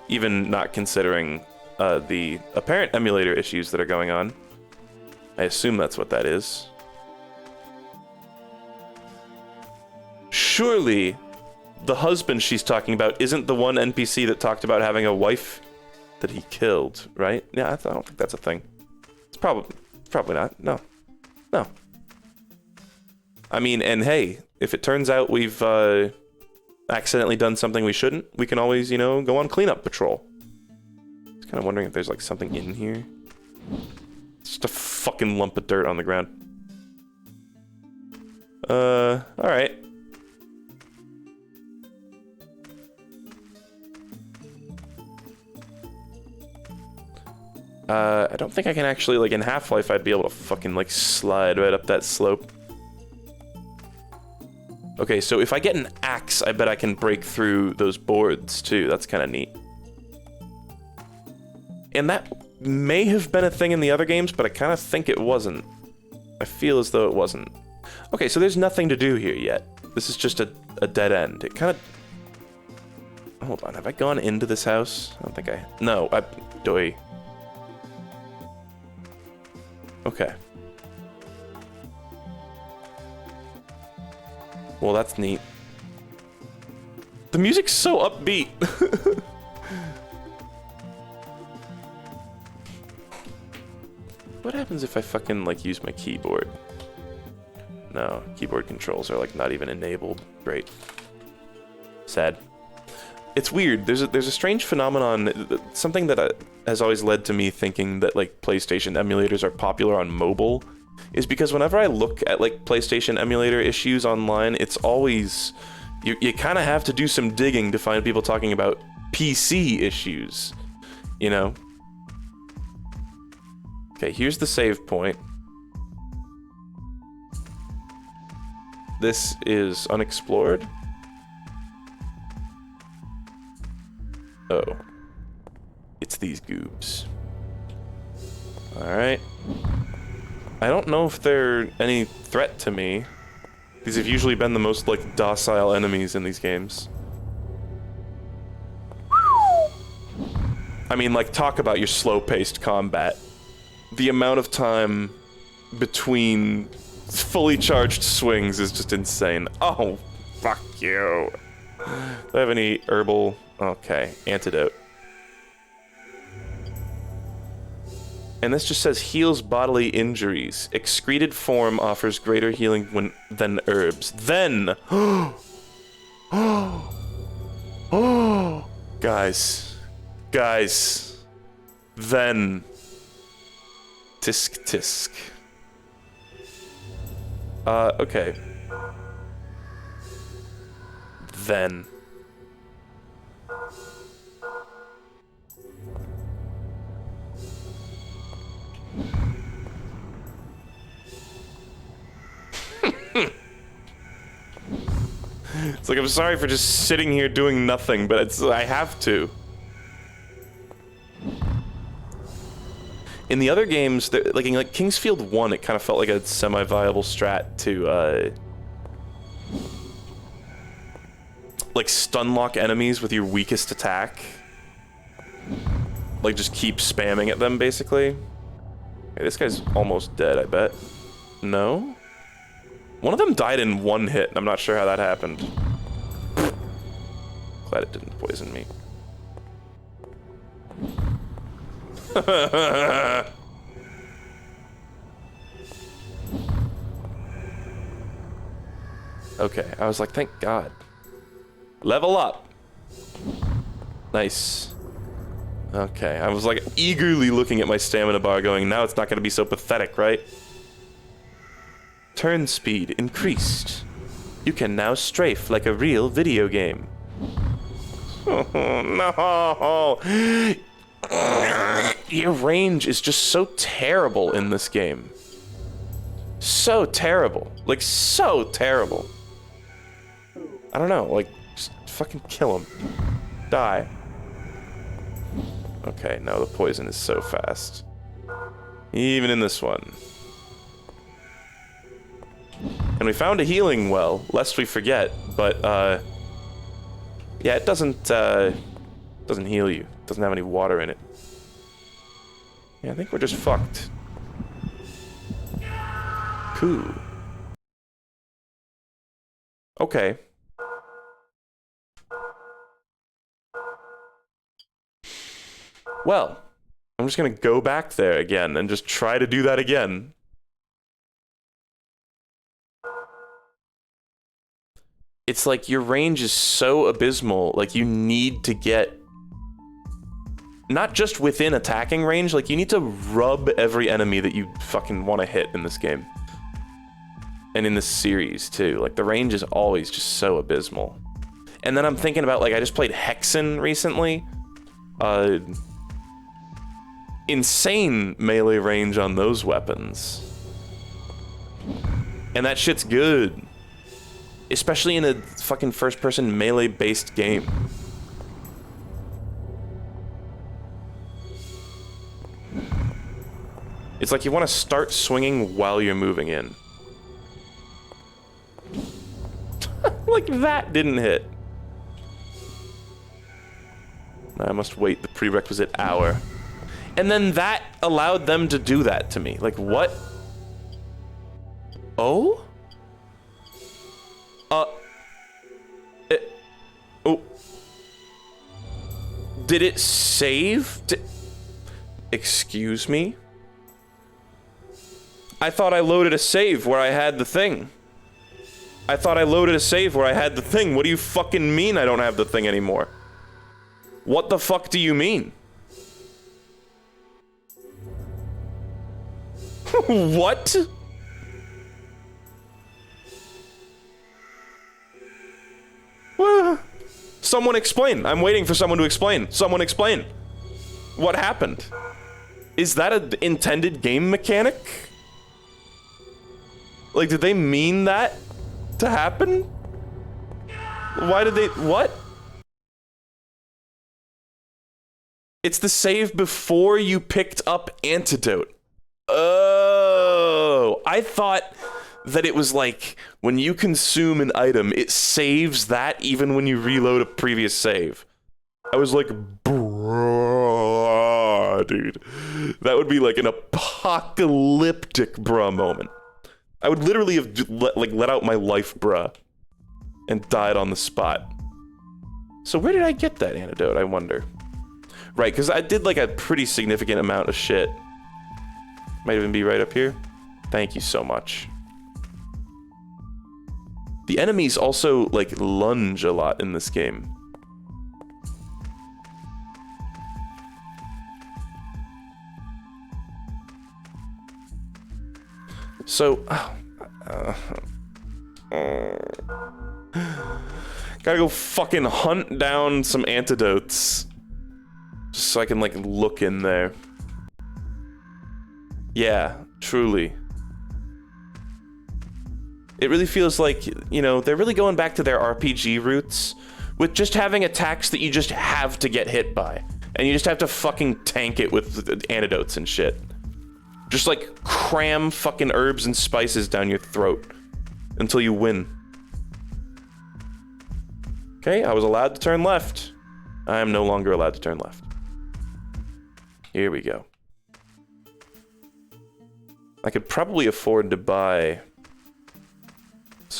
Even not considering the apparent emulator issues that are going on. I assume that's what that is. Surely, the husband she's talking about isn't the one NPC that talked about having a wife that he killed, right? Yeah, I don't think that's a thing. It's probably not. No. No. I mean, and hey, if it turns out we've accidentally done something we shouldn't, we can always, you know, go on cleanup patrol. I was kind of wondering if there's like something in here. It's just a fucking lump of dirt on the ground. Alright. I don't think I can actually, like in Half-Life, I'd be able to fucking like slide right up that slope. Okay, so if I get an axe, I bet I can break through those boards too. That's kind of neat. And that may have been a thing in the other games, but I kind of think it wasn't. I feel as though it wasn't. Okay, so there's nothing to do here yet. This is just a dead end. It kind of... Hold on, have I gone into this house? I don't think I... No, Doi. Okay. Well, that's neat. The music's so upbeat. What happens if I fucking, like, use my keyboard? No, keyboard controls are, like, not even enabled. Great. Sad. It's weird. There's a strange phenomenon, something that has always led to me thinking that, like, PlayStation emulators are popular on mobile, is because whenever I look at, like, PlayStation emulator issues online, it's always... You kind of have to do some digging to find people talking about PC issues, you know? Okay, here's the save point. This is unexplored. Oh. It's these goobs. Alright. I don't know if they're any threat to me. These have usually been the most, like, docile enemies in these games. I mean, like, talk about your slow-paced combat. The amount of time between fully charged swings is just insane. Oh, fuck you. Do I have any herbal? Okay, antidote. And this just says heals bodily injuries. Excreted form offers greater healing than herbs. Then, guys, then, tisk tisk. Okay. Then. It's like, I'm sorry for just sitting here doing nothing, but I have to. In the other games, like in Kingsfield 1, it kind of felt like a semi-viable strat to, like, stun lock enemies with your weakest attack. Like, just keep spamming at them, basically. Okay, this guy's almost dead, I bet. No? One of them died in one hit. I'm not sure how that happened. Glad it didn't poison me. Okay, I was like, thank God. Level up. Nice. Okay, I was like eagerly looking at my stamina bar going, now it's not gonna be so pathetic, right? Turn speed increased. You can now strafe like a real video game. Oh, no. Your range is just so terrible in this game. So terrible. Like, so terrible. I don't know, like, just fucking kill him. Die. Okay, no, the poison is so fast. Even in this one. And we found a healing well, lest we forget, but, yeah, it doesn't heal you. It doesn't have any water in it. Yeah, I think we're just fucked. Cool. Okay. Well, I'm just gonna go back there again and just try to do that again. It's like your range is so abysmal, like you need to get not just within attacking range, like you need to rub every enemy that you fucking want to hit in this game. And in this series too, like the range is always just so abysmal. And then I'm thinking about, like, I just played Hexen recently. Insane melee range on those weapons. And that shit's good. Especially in a fucking first-person melee-based game. It's like you want to start swinging while you're moving in. Like that didn't hit. I must wait the prerequisite hour. And then that allowed them to do that to me. Like, what? Oh? Oh. Did it save? Excuse me? I thought I loaded a save where I had the thing. I thought I loaded a save where I had the thing. What do you fucking mean I don't have the thing anymore? What the fuck do you mean? What? Someone explain. I'm waiting for someone to explain. Someone explain. What happened? Is that an intended game mechanic? Like, did they mean that to happen? Why did they... What? It's the save before you picked up Antidote. Oh, I thought that it was like when you consume an item, it saves that even when you reload a previous save. I was like, bruh, dude. That would be like an apocalyptic bruh moment. I would literally have let out my life bruh and died on the spot. So where did I get that antidote, I wonder? Right, because I did like a pretty significant amount of shit. Might even be right up here. Thank you so much. The enemies also, like, lunge a lot in this game. So, gotta go fucking hunt down some antidotes. Just so I can, like, look in there. Yeah, truly. It really feels like, you know, they're really going back to their RPG roots with just having attacks that you just have to get hit by. And you just have to fucking tank it with antidotes and shit. Just, like, cram fucking herbs and spices down your throat until you win. Okay, I was allowed to turn left. I am no longer allowed to turn left. Here we go. I could probably afford to buy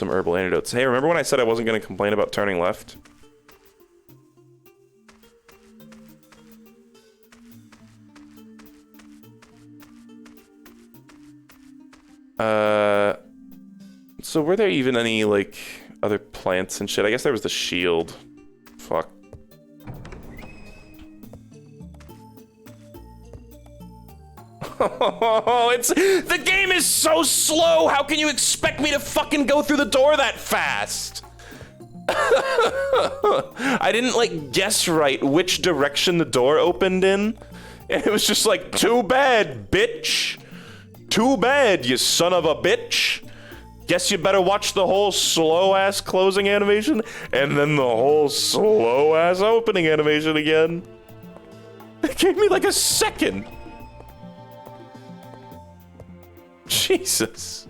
some herbal antidotes. Hey, remember when I said I wasn't going to complain about turning left? So were there even any, like, other plants and shit? I guess there was the shield. Fuck. Oh, the game is so slow. How can you expect me to fucking go through the door that fast? I didn't, like, guess right which direction the door opened in. And it was just like, too bad, bitch. Too bad, you son of a bitch. Guess you better watch the whole slow-ass closing animation and then the whole slow-ass opening animation again. It gave me like a second. Jesus.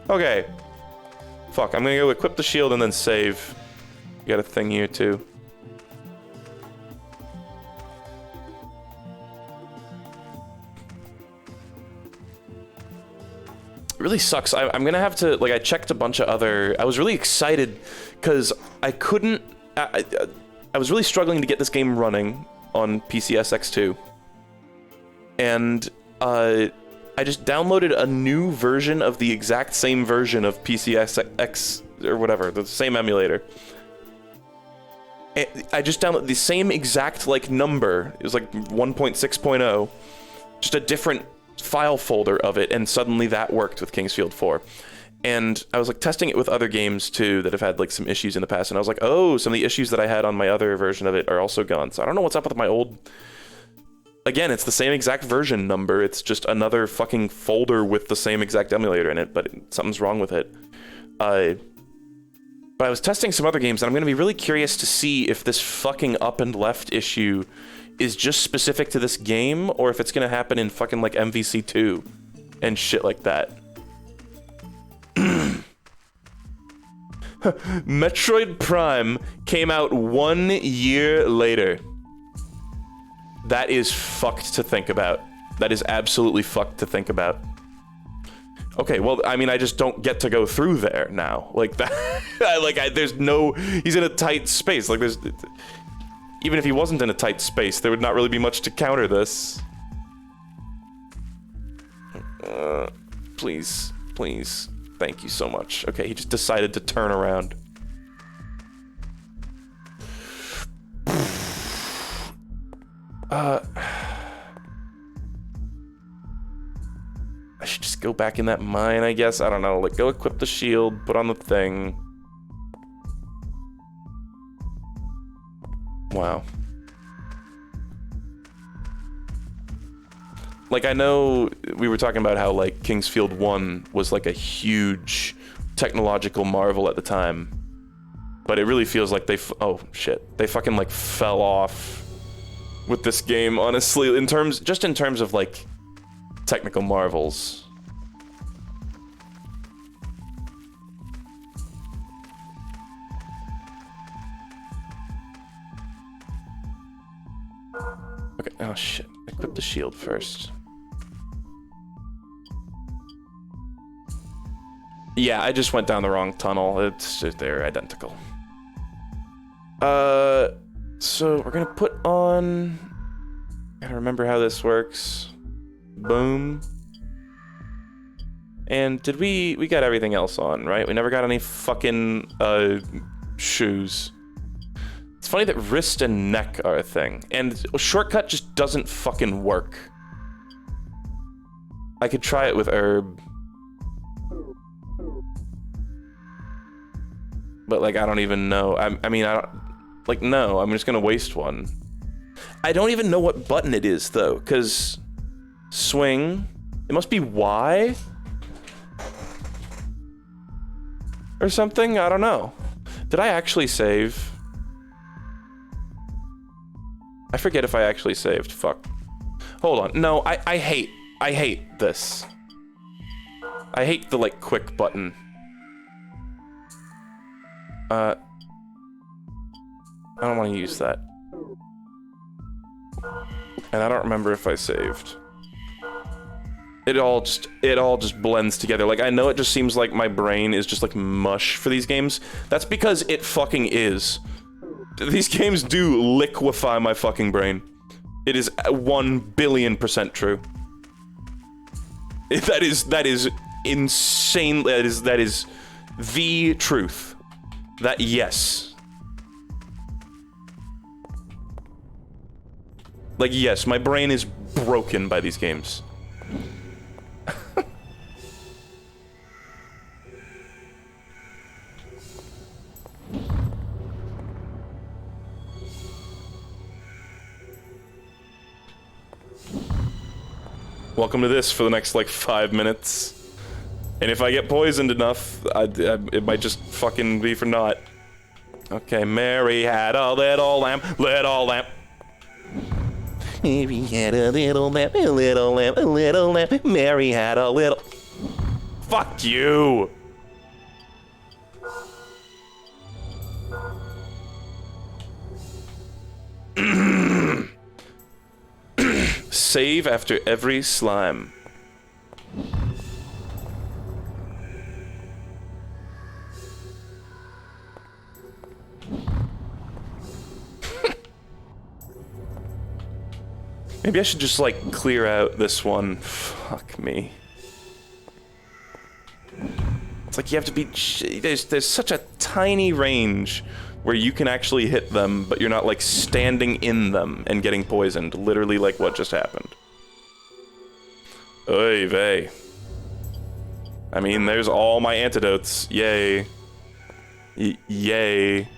Okay. Fuck, I'm gonna go equip the shield and then save. You got a thing here too. It really sucks. I'm gonna have to, like, I checked a bunch of other, I was really excited because I couldn't, I was really struggling to get this game running on PCSX2. And I just downloaded a new version of the exact same version of PCSX or whatever, the same emulator. And I just downloaded the same exact, like, number. It was like 1.6.0, just a different file folder of it, and suddenly that worked with King's Field 4. And I was, like, testing it with other games too that have had, like, some issues in the past, and I was like, oh, some of the issues that I had on my other version of it are also gone. So I don't know what's up with my old. Again, it's the same exact version number, it's just another fucking folder with the same exact emulator in it, but something's wrong with it. But I was testing some other games, and I'm gonna be really curious to see if this fucking up and left issue is just specific to this game, or if it's gonna happen in fucking, like, MVC2 and shit like that. Metroid Prime came out 1 year later. That is fucked to think about. That is absolutely fucked to think about. Okay, well, I mean, I just don't get to go through there now. Like, that, there's no, he's in a tight space. Like, there's, even if he wasn't in a tight space, there would not really be much to counter this. Please, please. Thank you so much. Okay, he just decided to turn around. I should just go back in that mine, I guess. I don't know. Like, go equip the shield, put on the thing. Wow. Like, I know we were talking about how, like, King's Field 1 was, like, a huge technological marvel at the time. But it really feels like oh, shit. They fucking, like, fell off with this game, honestly, in terms of, like, technical marvels. Okay, oh shit. Equip the shield first. Yeah, I just went down the wrong tunnel. They're identical. So we're gonna put on... Gotta remember how this works. Boom. And did we got everything else on, right? We never got any fucking shoes. It's funny that wrist and neck are a thing, and a shortcut just doesn't fucking work. I could try it with herb, but, like, I don't even know. I mean, I don't, like, no, I'm just gonna waste one. I don't even know what button it is though, because swing, it must be Y or something. I don't know. Did I actually save? I forget if I actually saved. Fuck. Hold on. No, I hate this. I hate the, like, quick button. I don't want to use that. And I don't remember if I saved. It all just blends together. Like, I know it just seems like my brain is just like mush for these games. That's because it fucking is. These games do liquefy my fucking brain. It is 1,000,000,000% true. That is insane. That is the truth. That, yes. Like, yes, my brain is broken by these games. Welcome to this for the next, like, 5 minutes. And if I get poisoned enough, it might just fucking be for naught. Okay, Mary had a little lamb, little lamb. Mary had a little lamb, a little lamb, a little lamb. Mary had a little... Fuck you! Save after every slime. Maybe I should just, like, clear out this one. Fuck me. It's like you have to be... There's such a tiny range where you can actually hit them, but you're not, like, standing in them and getting poisoned. Literally like what just happened. Oy vey. I mean, there's all my antidotes. Yay. Yay.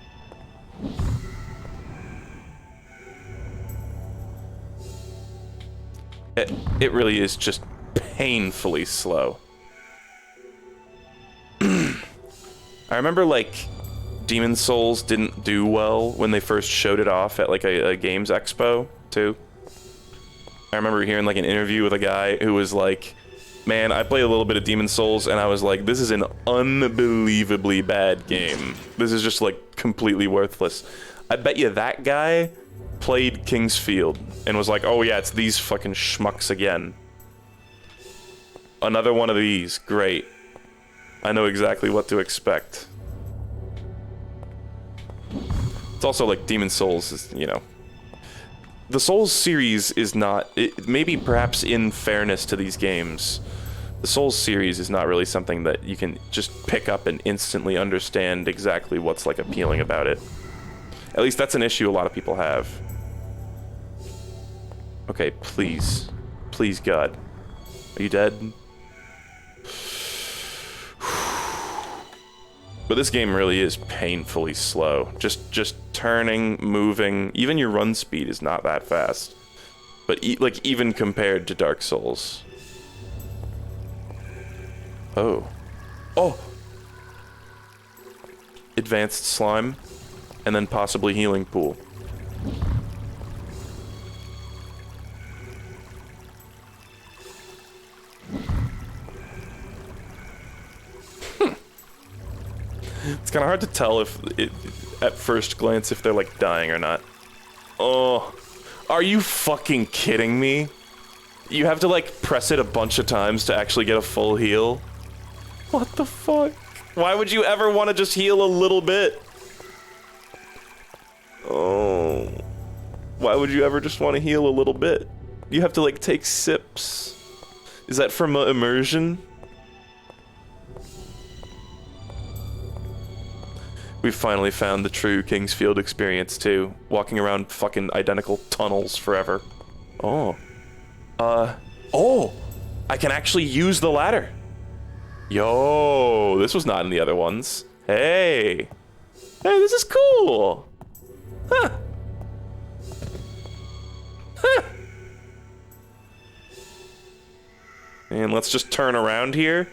It really is just painfully slow. I remember, like, Demon's Souls didn't do well when they first showed it off at, like, a games expo, too. I remember hearing, like, an interview with a guy who was like, man, I played a little bit of Demon's Souls, and I was like, this is an unbelievably bad game. This is just, like, completely worthless. I bet you that guy played Kingsfield and was like, oh yeah, it's these fucking schmucks again. Another one of these, great. I know exactly what to expect. It's also like Demon's Souls is, you know, the Souls series is not, maybe perhaps in fairness to these games, the Souls series is not really something that you can just pick up and instantly understand exactly what's, like, appealing about it. At least that's an issue a lot of people have. Okay, please. Please, God. Are you dead? But this game really is painfully slow. Just turning, moving, even your run speed is not that fast. But like, even compared to Dark Souls. Oh. Oh! Advanced slime, and then possibly healing pool. It's kind of hard to tell if at first glance if they're, like, dying or not. Oh, are you fucking kidding me? You have to, like, press it a bunch of times to actually get a full heal? What the fuck? Why would you ever want to just heal a little bit? Oh, why would you ever just want to heal a little bit? You have to, like, take sips. Is that from immersion? We've finally found the true Kingsfield experience, too. Walking around fucking identical tunnels forever. Oh. Oh! I can actually use the ladder! Yo! This was not in the other ones. Hey! Hey, this is cool! Huh! Huh! And let's just turn around here.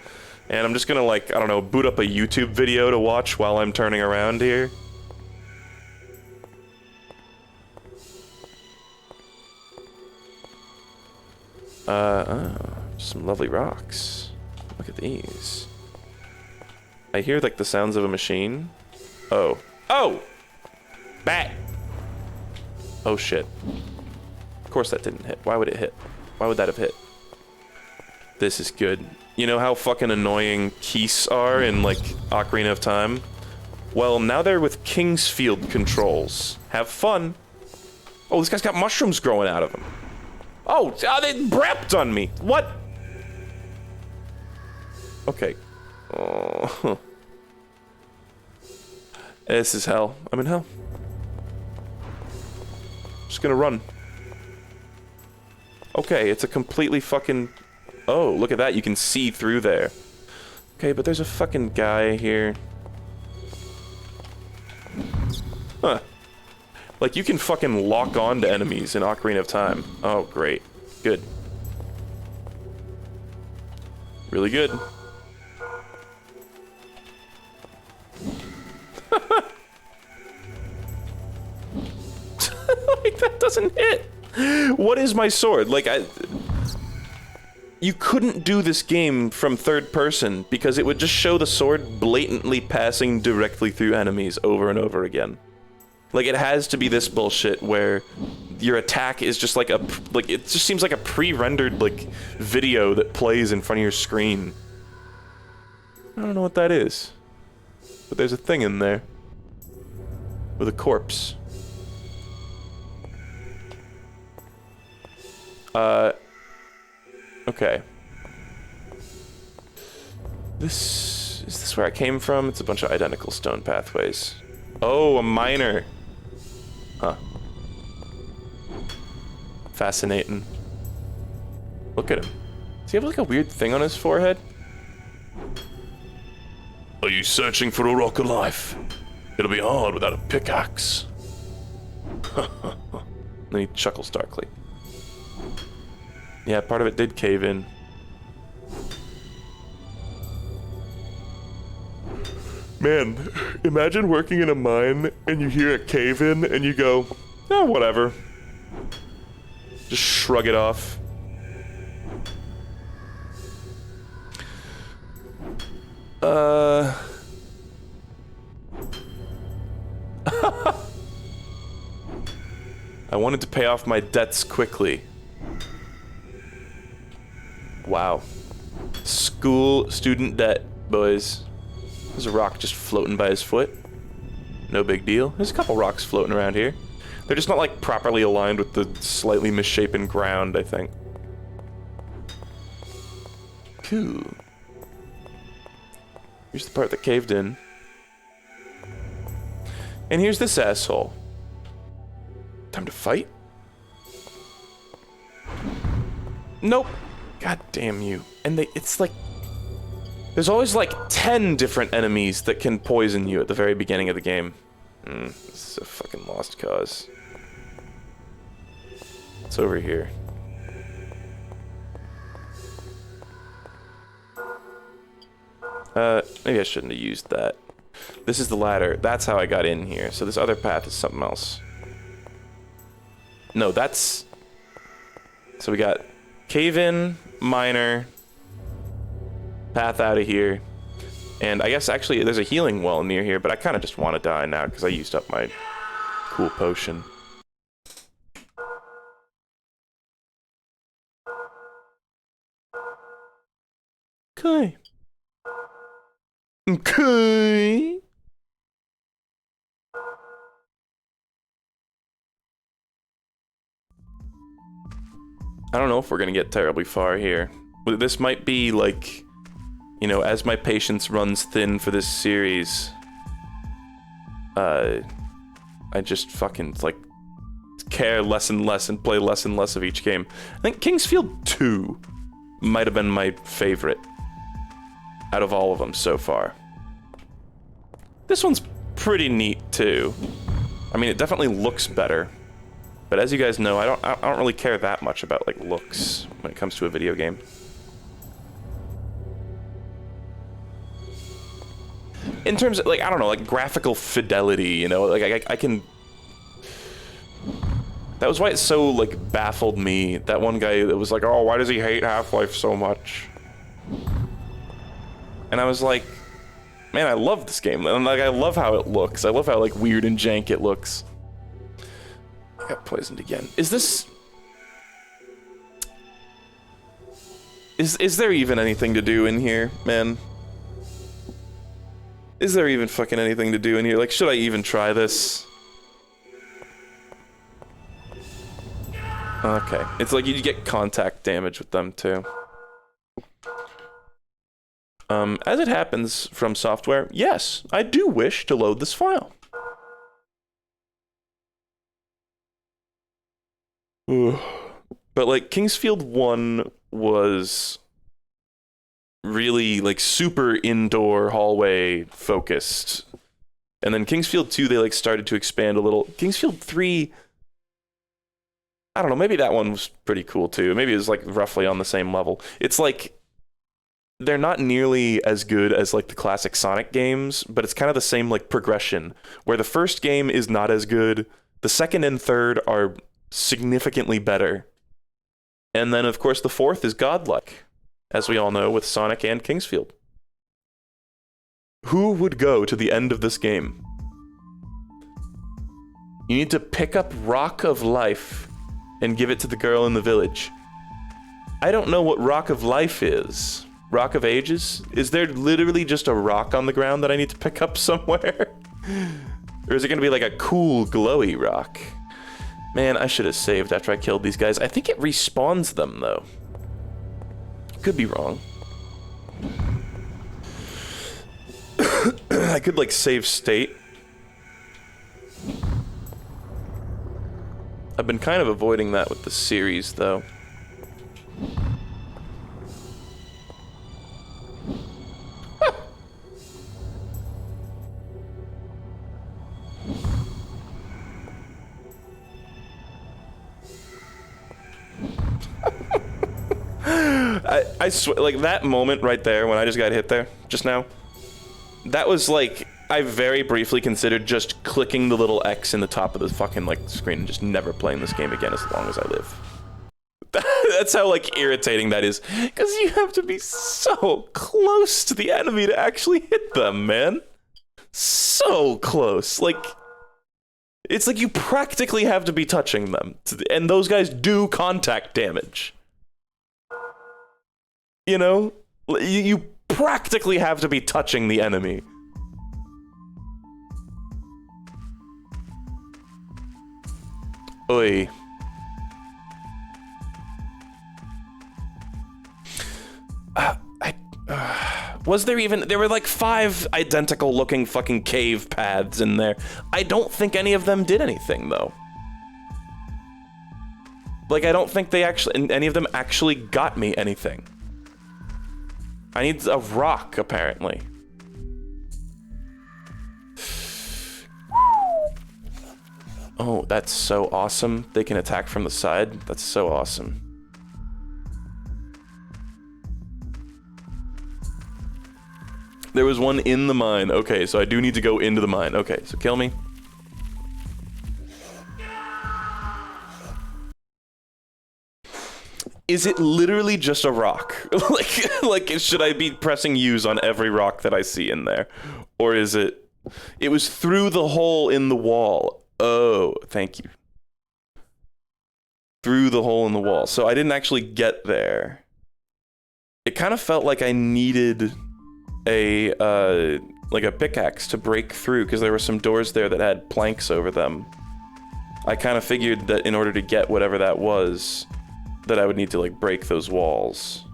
And I'm just gonna, like, I don't know, boot up a YouTube video to watch while I'm turning around here. Oh, some lovely rocks. Look at these. I hear, like, the sounds of a machine. Oh. Oh! Bat! Oh, shit. Of course that didn't hit. Why would it hit? Why would that have hit? This is good. You know how fucking annoying Keese are in, like, Ocarina of Time? Well, now they're with Kingsfield controls. Have fun. Oh, this guy's got mushrooms growing out of him. Oh, they brepped on me. What? Okay. Oh. This is hell. I'm in hell. Just gonna run. Okay, it's a completely fucking... Oh, look at that. You can see through there. Okay, but there's a fucking guy here. Huh. Like, you can fucking lock on to enemies in Ocarina of Time. Oh, great. Good. Really good. Like, that doesn't hit. What is my sword? Like, you couldn't do this game from third person because it would just show the sword blatantly passing directly through enemies over and over again. Like, it has to be this bullshit where your attack is just like it just seems like a pre-rendered, like, video that plays in front of your screen. I don't know what that is. But there's a thing in there. With a corpse. Okay. Is this where I came from? It's a bunch of identical stone pathways. Oh, a miner. Huh. Fascinating. Look at him. Does he have like a weird thing on his forehead? Are you searching for a rock of life? It'll be hard without a pickaxe. Then he chuckles darkly. Yeah, part of it did cave in. Man, imagine working in a mine and you hear a cave in and you go, oh, whatever. Just shrug it off. I wanted to pay off my debts quickly. Wow. School student debt, boys. There's a rock just floating by his foot. No big deal. There's a couple rocks floating around here. They're just not, like, properly aligned with the slightly misshapen ground, I think. Cool. Here's the part that caved in. And here's this asshole. Time to fight? Nope. God damn you. And it's like... There's always like 10 different enemies that can poison you at the very beginning of the game. This is a fucking lost cause. It's over here. Maybe I shouldn't have used that. This is the ladder. That's how I got in here. So this other path is something else. No, that's... So we got cave in, miner, path out of here. And I guess actually there's a healing well near here, but I kind of just want to die now because I used up my cool potion. Okay. Okay. I don't know if we're gonna get terribly far here. This might be like, you know, as my patience runs thin for this series, I just fucking, like, care less and less and play less and less of each game. I think Kingsfield 2 might have been my favorite out of all of them so far. This one's pretty neat too. I mean, it definitely looks better. But as you guys know, I don't really care that much about, like, looks when it comes to a video game. In terms of, like, I don't know, like, graphical fidelity, you know, like, I can... That was why it so, like, baffled me. That one guy that was like, oh, why does he hate Half-Life so much? And I was like, man, I love this game. And, like, I love how it looks. I love how, like, weird and jank it looks. I got poisoned again. Is this... Is there even anything to do in here, man? Is there even fucking anything to do in here? Like, should I even try this? Okay. It's like you get contact damage with them, too. As it happens from software, yes, I do wish to load this file. But, like, Kingsfield 1 was really, like, super indoor hallway focused. And then Kingsfield 2, they, like, started to expand a little. Kingsfield 3, I don't know, maybe that one was pretty cool, too. Maybe it was, like, roughly on the same level. It's, like, they're not nearly as good as, like, the classic Sonic games, but it's kind of the same, like, progression, where the first game is not as good, the second and third are significantly better. And then, of course, the fourth is godlike, as we all know, with Sonic and Kingsfield. Who would go to the end of this game? You need to pick up Rock of Life and give it to the girl in the village. I don't know what Rock of Life is. Rock of Ages? Is there literally just a rock on the ground that I need to pick up somewhere? Or is it going to be like a cool, glowy rock? Man, I should have saved after I killed these guys. I think it respawns them, though. Could be wrong. I could, like, save state. I've been kind of avoiding that with the series, though. I swear, like, that moment right there when I just got hit there, just now, that was like, I very briefly considered just clicking the little X in the top of the fucking, like, screen and just never playing this game again as long as I live. That's how, like, irritating that is. Because you have to be so close to the enemy to actually hit them, man. So close. Like, it's like you practically have to be touching them. And those guys do contact damage. You know? You practically have to be touching the enemy. Oi. Was there even... There were like 5 identical looking fucking cave paths in there. I don't think any of them did anything, though. Like, I don't think they actually... Any of them actually got me anything. I need a rock, apparently. Oh, that's so awesome. They can attack from the side. That's so awesome. There was one in the mine. Okay, so I do need to go into the mine. Okay, so kill me. Is it literally just a rock? like, should I be pressing use on every rock that I see in there? Or is it... It was through the hole in the wall. Oh, thank you. Through the hole in the wall. So I didn't actually get there. It kind of felt like I needed a, like a pickaxe to break through, because there were some doors there that had planks over them. I kind of figured that in order to get whatever that was, that I would need to, like, break those walls.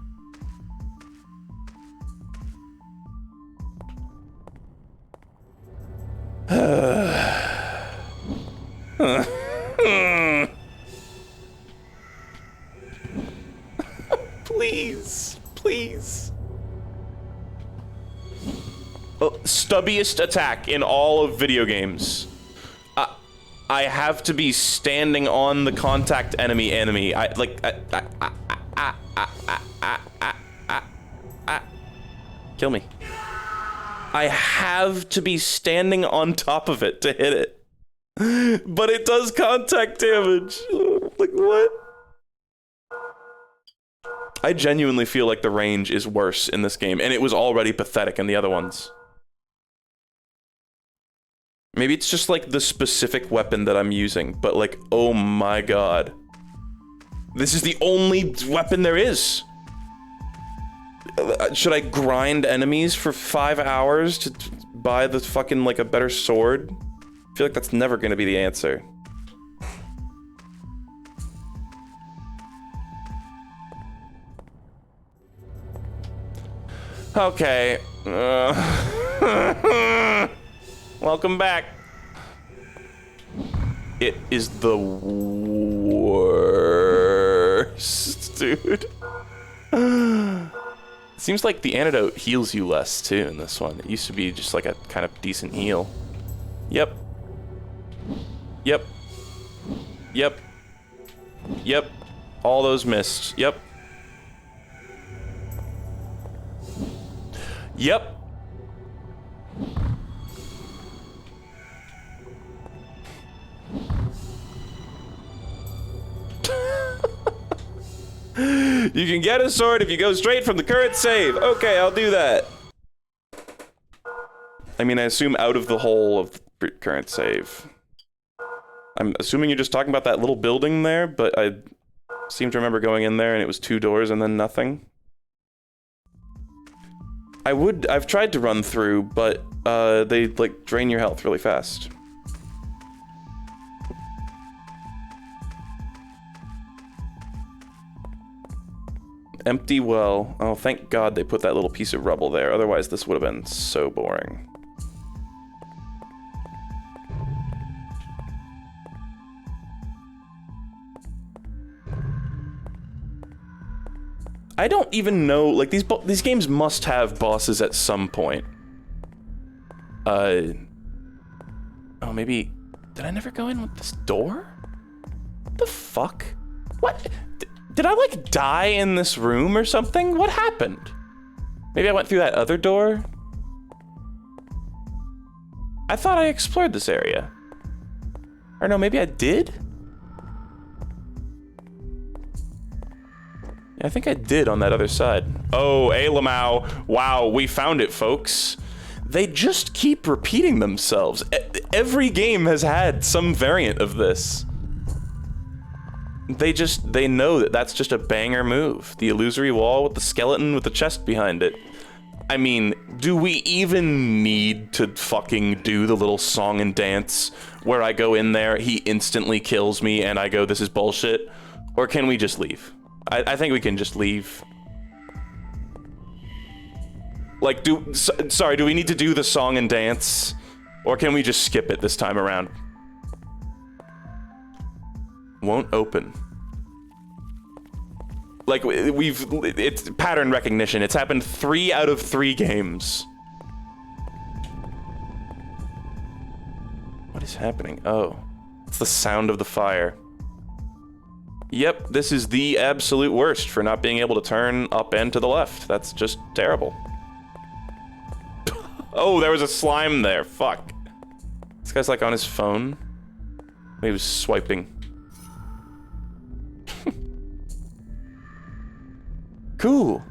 Please, please. Oh, stubbiest attack in all of video games. I have to be standing on the contact enemy. Kill me. I have to be standing on top of it to hit it. But it does contact damage. Like, what? I genuinely feel like the range is worse in this game, and it was already pathetic in the other ones. Maybe it's just, like, the specific weapon that I'm using, but, like, oh my god. This is the only weapon there is. should I grind enemies for 5 hours to buy the fucking, like, a better sword? I feel like that's never gonna be the answer. Okay. Welcome back. It is the worst, dude. Seems like the antidote heals you less, too, in this one. It used to be just like a kind of decent heal. Yep. Yep. Yep. Yep. All those missed. Yep. Yep. You can get a sword if you go straight from the current save. Okay, I'll do that. I mean, I assume out of the hole of the current save. I'm assuming you're just talking about that little building there, but I seem to remember going in there and it was 2 doors and then nothing. I've tried to run through, but they, like, drain your health really fast. Empty well. Oh, thank God they put that little piece of rubble there. Otherwise, this would have been so boring. I don't even know, like, these games must have bosses at some point. Oh, maybe... Did I never go in with this door? What the fuck? What? Did I, like, die in this room or something? What happened? Maybe I went through that other door? I thought I explored this area. Or no, maybe I did? Yeah, I think I did on that other side. Oh, Alamau. Wow, we found it, folks. They just keep repeating themselves. Every game has had some variant of this. They know that that's just a banger move. The illusory wall with the skeleton with the chest behind it. I mean, do we even need to fucking do the little song and dance where I go in there, he instantly kills me, and I go, this is bullshit? Or can we just leave? I think we can just leave. Like, sorry, do we need to do the song and dance? Or can we just skip it this time around? Won't open. Like, it's pattern recognition. It's happened 3 out of 3 games. What is happening? Oh, it's the sound of the fire. Yep, this is the absolute worst for not being able to turn up and to the left. That's just terrible. Oh, there was a slime there. Fuck. This guy's like on his phone. He was swiping. Cool.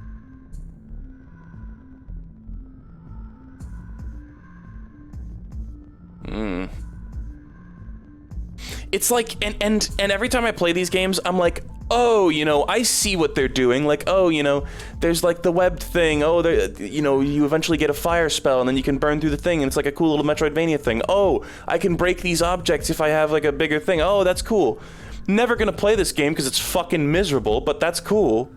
It's like, and every time I play these games, I'm like, oh, you know, I see what they're doing. Like, oh, you know, there's like the webbed thing. Oh, you know, you eventually get a fire spell and then you can burn through the thing and it's like a cool little Metroidvania thing. Oh, I can break these objects if I have like a bigger thing. Oh, that's cool. Never gonna play this game because it's fucking miserable, but that's cool.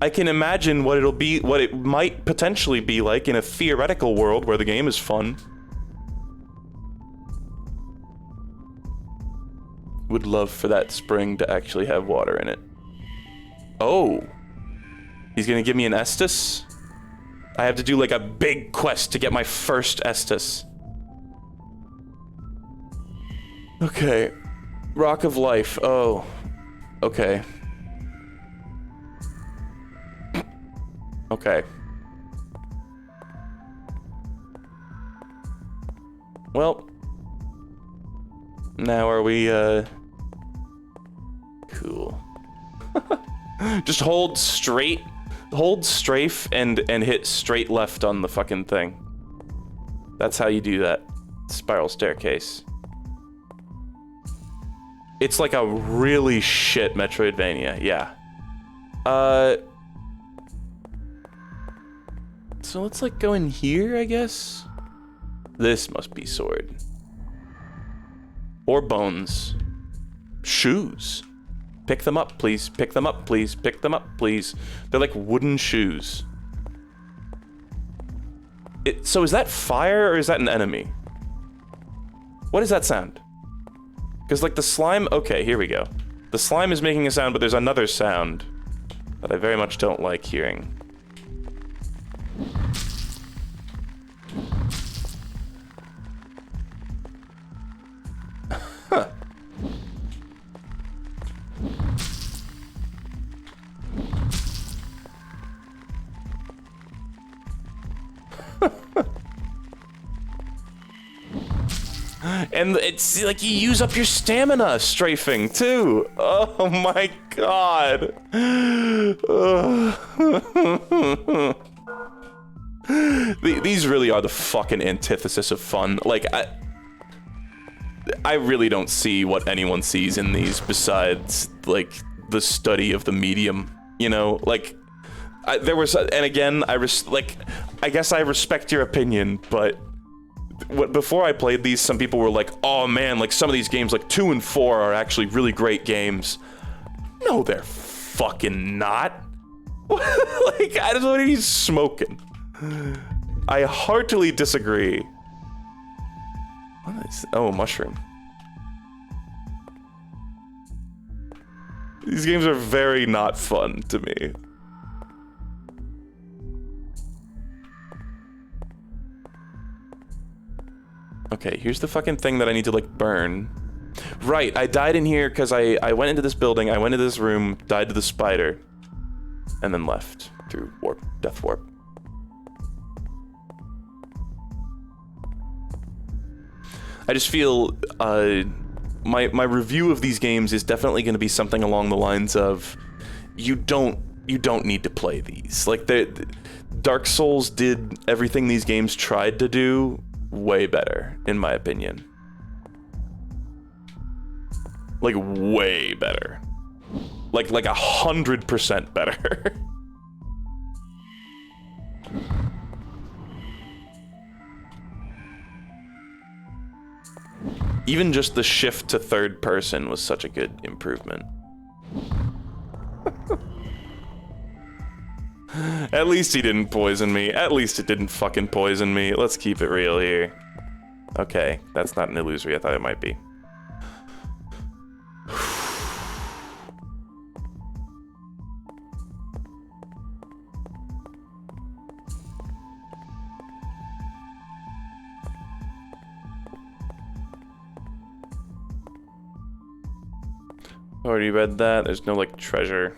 I can imagine what it'll be, what it might potentially be like in a theoretical world where the game is fun. Would love for that spring to actually have water in it. Oh. He's gonna give me an Estus? I have to do like a big quest to get my first Estus. Okay. Rock of Life. Oh. Okay. Okay. Well. Now are we, Cool. Just hold straight, hold strafe and hit straight left on the fucking thing. That's how you do that. Spiral staircase. It's like a really shit Metroidvania, yeah. So let's like go in here, I guess. This must be sword. Or bones. Shoes. Pick them up, please. Pick them up, please. Pick them up, please. They're like wooden shoes. So is that fire or is that an enemy? What is that sound? Because like the slime, okay, here we go. The slime is making a sound, but there's another sound that I very much don't like hearing. Huh. And it's like you use up your stamina strafing too. Oh my god. These really are the fucking antithesis of fun. Like I really don't see what anyone sees in these besides like the study of the medium, you know? Like there was, and again, I guess I respect your opinion, but before I played these, some people were like, oh man, like some of these games, like 2 and 4 are actually really great games. No, they're fucking not. Like, I don't know what he's smoking. I heartily disagree. What is, oh, mushroom. These games are very not fun to me. Okay, here's the fucking thing that I need to, like, burn. Right, I died in here because I went into this building, I went into this room, died to the spider, and then left through warp, death warp. I just feel, my review of these games is definitely going to be something along the lines of, you don't need to play these. Like, Dark Souls did everything these games tried to do way better, in my opinion. Like, way better. Like 100% better. Even just the shift to third person was such a good improvement. At least he didn't poison me. At least it didn't fucking poison me. Let's keep it real here. Okay, that's not an illusory. I thought it might be. Already read that. There's no, like, treasure.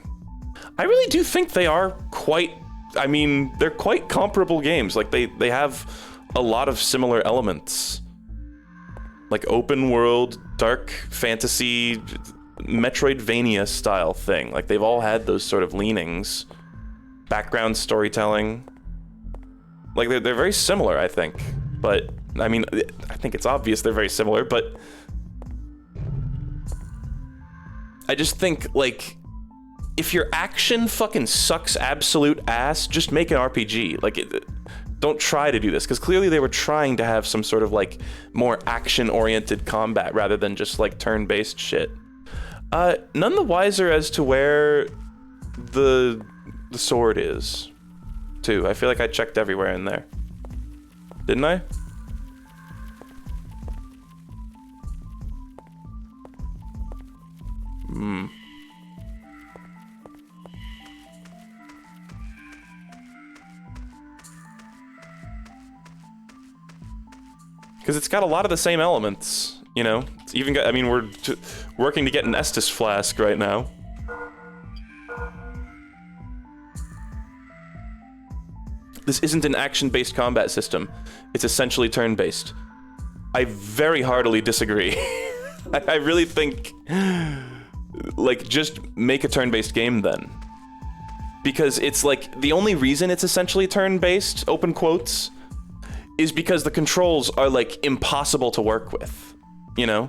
I really do think they are quite, I mean, they're quite comparable games. Like, they have a lot of similar elements. Like, open world, dark fantasy, Metroidvania style thing. Like, they've all had those sort of leanings. Background storytelling. Like, they're very similar, I think. But, I mean, I think it's obvious they're very similar, but I just think, like, if your action fucking sucks absolute ass, just make an RPG. Like, don't try to do this, because clearly they were trying to have some sort of, like, more action-oriented combat rather than just, like, turn-based shit. None the wiser as to where the sword is, too. I feel like I checked everywhere in there. Didn't I? Hmm. Because it's got a lot of the same elements, you know? It's even got, I mean, we're working to get an Estus flask right now. This isn't an action-based combat system. It's essentially turn-based. I very heartily disagree. I really think, like, just make a turn-based game then. Because it's like, the only reason it's essentially turn-based, open quotes, is because the controls are, like, impossible to work with, you know?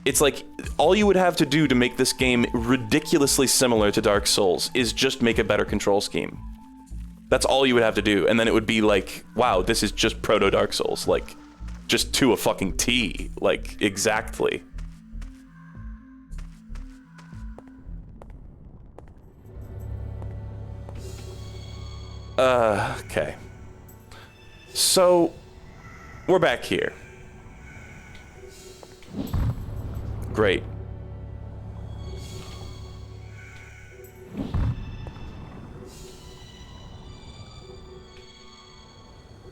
It's like, all you would have to do to make this game ridiculously similar to Dark Souls is just make a better control scheme. That's all you would have to do, and then it would be like, wow, this is just proto Dark Souls, like, just to a fucking T, like, exactly. Okay. So, we're back here. Great.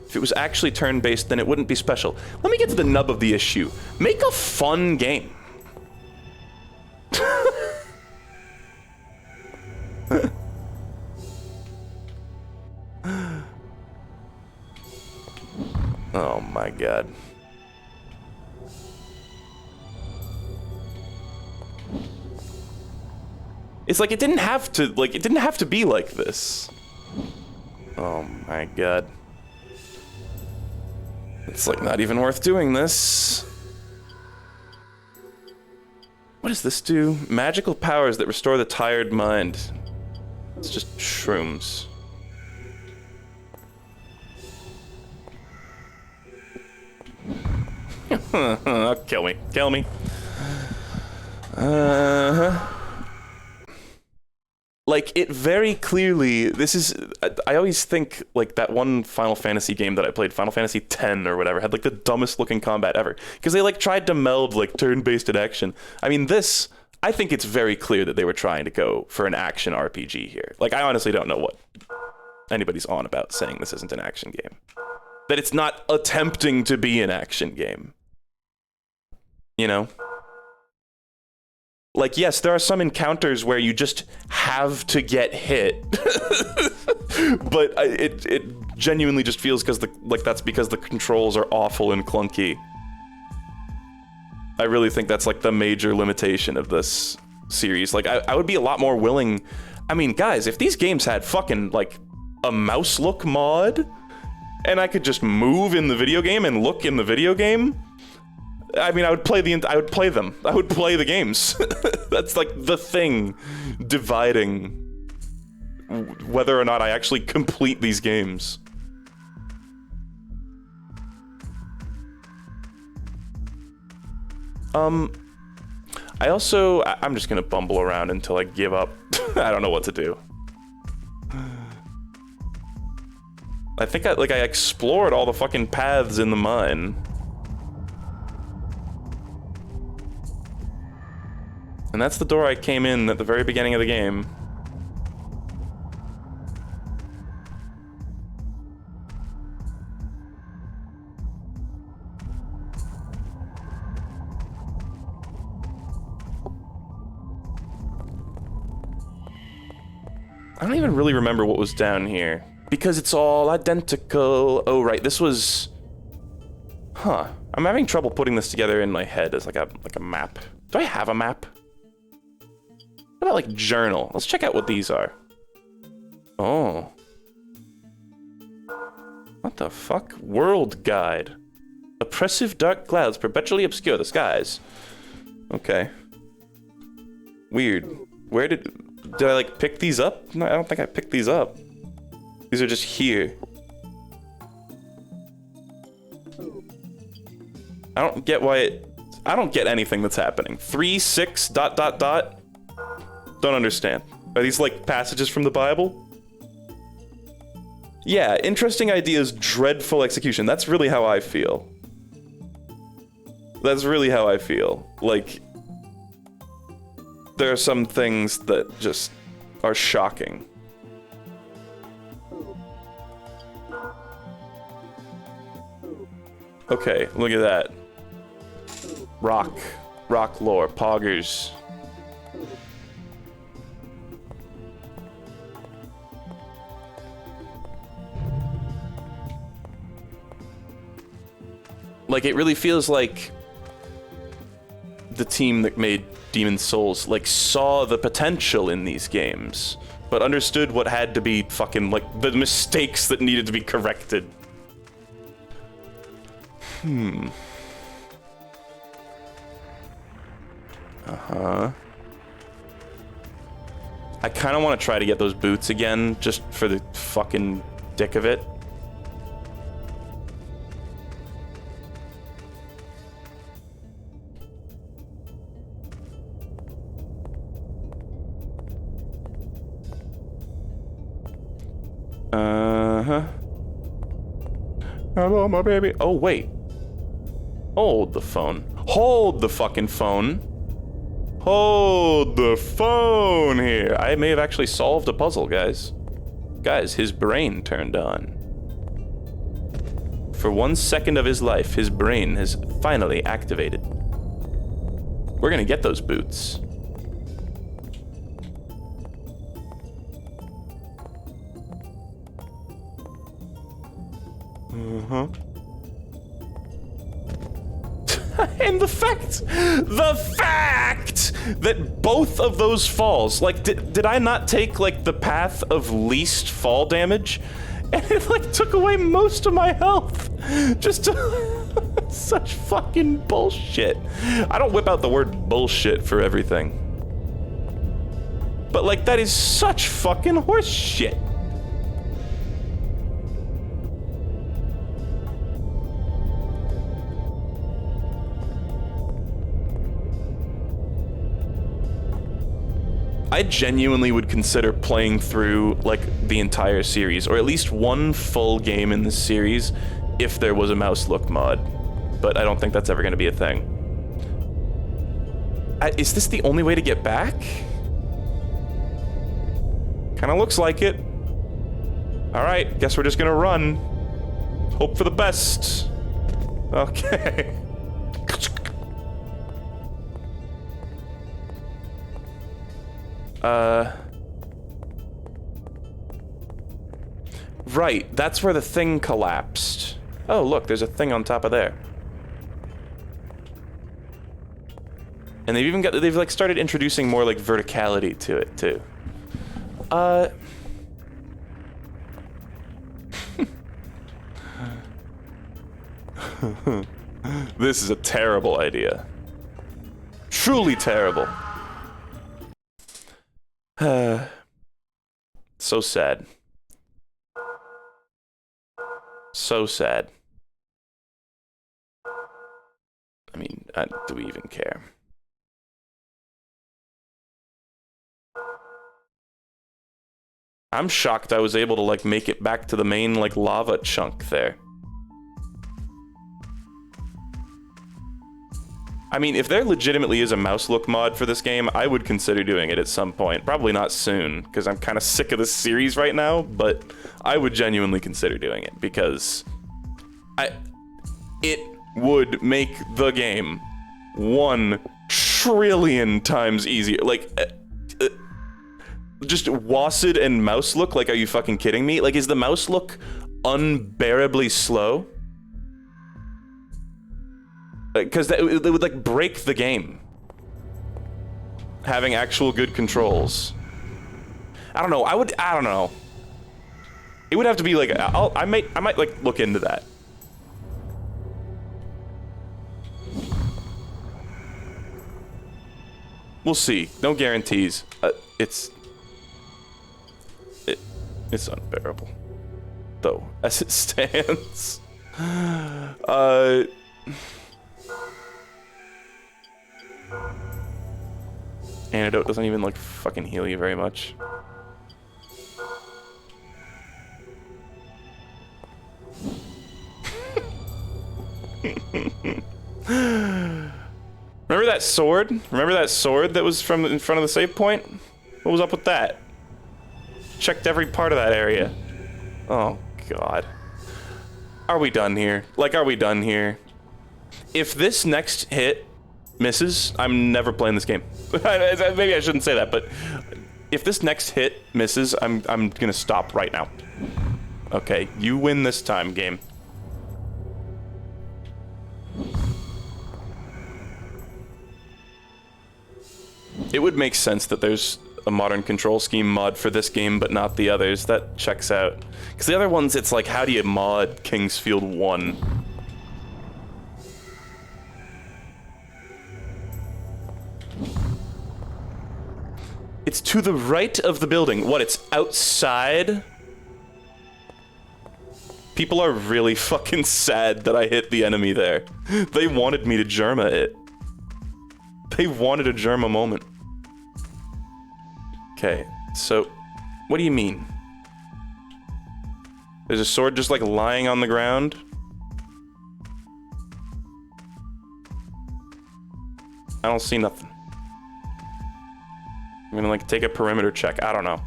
If it was actually turn-based, then it wouldn't be special. Let me get to the nub of the issue. Make a fun game. Oh my god. It's like it didn't have to be like this. Oh my god. It's like not even worth doing this. What does this do? Magical powers that restore the tired mind. It's just shrooms. Kill me. Kill me. Like, it very clearly, this is, I always think, like, that one Final Fantasy game that I played, Final Fantasy X or whatever, had, like, the dumbest looking combat ever. Because they, like, tried to meld, like, turn-based and action. I mean, this, I think it's very clear that they were trying to go for an action RPG here. Like, I honestly don't know what anybody's on about saying this isn't an action game. That it's not attempting to be an action game. You know? Like, yes, there are some encounters where you just have to get hit. But it genuinely just feels that's because the controls are awful and clunky. I really think that's like the major limitation of this series. Like, I would be a lot more willing. I mean, guys, if these games had fucking like a mouse look mod and I could just move in the video game and look in the video game, I mean, I would play them. I would play the games. That's like the thing dividing whether or not I actually complete these games. I'm just gonna bumble around until I give up. I don't know what to do. I think I explored all the fucking paths in the mine. And that's the door I came in at the very beginning of the game. I don't even really remember what was down here. Because it's all identical. Oh, right, this was... Huh. I'm having trouble putting this together in my head as like a map. Do I have a map? What about like journal? Let's check out what these are. Oh. What the fuck? World guide. Oppressive dark clouds perpetually obscure the skies. Okay. Weird. Where did I like pick these up? No, I don't think I picked these up. These are just here. I don't get why I don't get anything that's happening. 3, 6, ... Don't understand. Are these like passages from the Bible? Yeah, interesting ideas, dreadful execution. That's really how I feel. That's really how I feel. Like, there are some things that just are shocking. Okay, look at that. Rock lore, poggers. Like, it really feels like the team that made Demon's Souls, like, saw the potential in these games, but understood what had to be fucking, like, the mistakes that needed to be corrected. I kind of want to try to get those boots again, just for the fucking dick of it. Hello, my baby. Oh, wait. Hold the phone. Hold the fucking phone. Hold the phone here. I may have actually solved a puzzle, guys. Guys, his brain turned on. For 1 second of his life, his brain has finally activated. We're gonna get those boots. And the fact that both of those falls, like, did I not take, like, the path of least fall damage? And it, like, took away most of my health. Just to... Such fucking bullshit. I don't whip out the word bullshit for everything. But, like, that is such fucking horse shit. I genuinely would consider playing through, like, the entire series, or at least one full game in this series, if there was a mouse look mod. But I don't think that's ever going to be a thing. Is this the only way to get back? Kind of looks like it. Alright, guess we're just going to run. Hope for the best. Okay. Right, that's where the thing collapsed. Oh, look, there's a thing on top of there. And they've like started introducing more like verticality to it too. This is a terrible idea. Truly terrible. So sad. So sad. I mean, do we even care? I'm shocked I was able to, like, make it back to the main, like, lava chunk there. I mean, if there legitimately is a mouse look mod for this game, I would consider doing it at some point. Probably not soon, because I'm kind of sick of this series right now, but I would genuinely consider doing it, because it would make the game 1 trillion times easier. Like, just WASD and mouse look, like, are you fucking kidding me? Like, is the mouse look unbearably slow? Because it would, like, break the game. Having actual good controls. I don't know, I don't know. It would have to be, like, I might, like, look into that. We'll see. No guarantees. It's unbearable. Though, as it stands. Antidote doesn't even, like, fucking heal you very much. Remember that sword? Remember that sword that was from in front of the save point? What was up with that? Checked every part of that area. Oh, God. Are we done here? Like, are we done here? If this next hit misses, I'm never playing this game. Maybe I shouldn't say that, but if this next hit misses, I'm gonna stop right now. Okay, you win this time, game. It would make sense that there's a modern control scheme mod for this game, but not the others. That checks out. Because the other ones, it's like, how do you mod King's Field 1? It's to the right of the building. What, it's outside? People are really fucking sad that I hit the enemy there. They wanted me to Germa it. They wanted a Germa moment. Okay, so, what do you mean? There's a sword just like lying on the ground? I don't see nothing. I'm gonna like take a perimeter check. I don't know.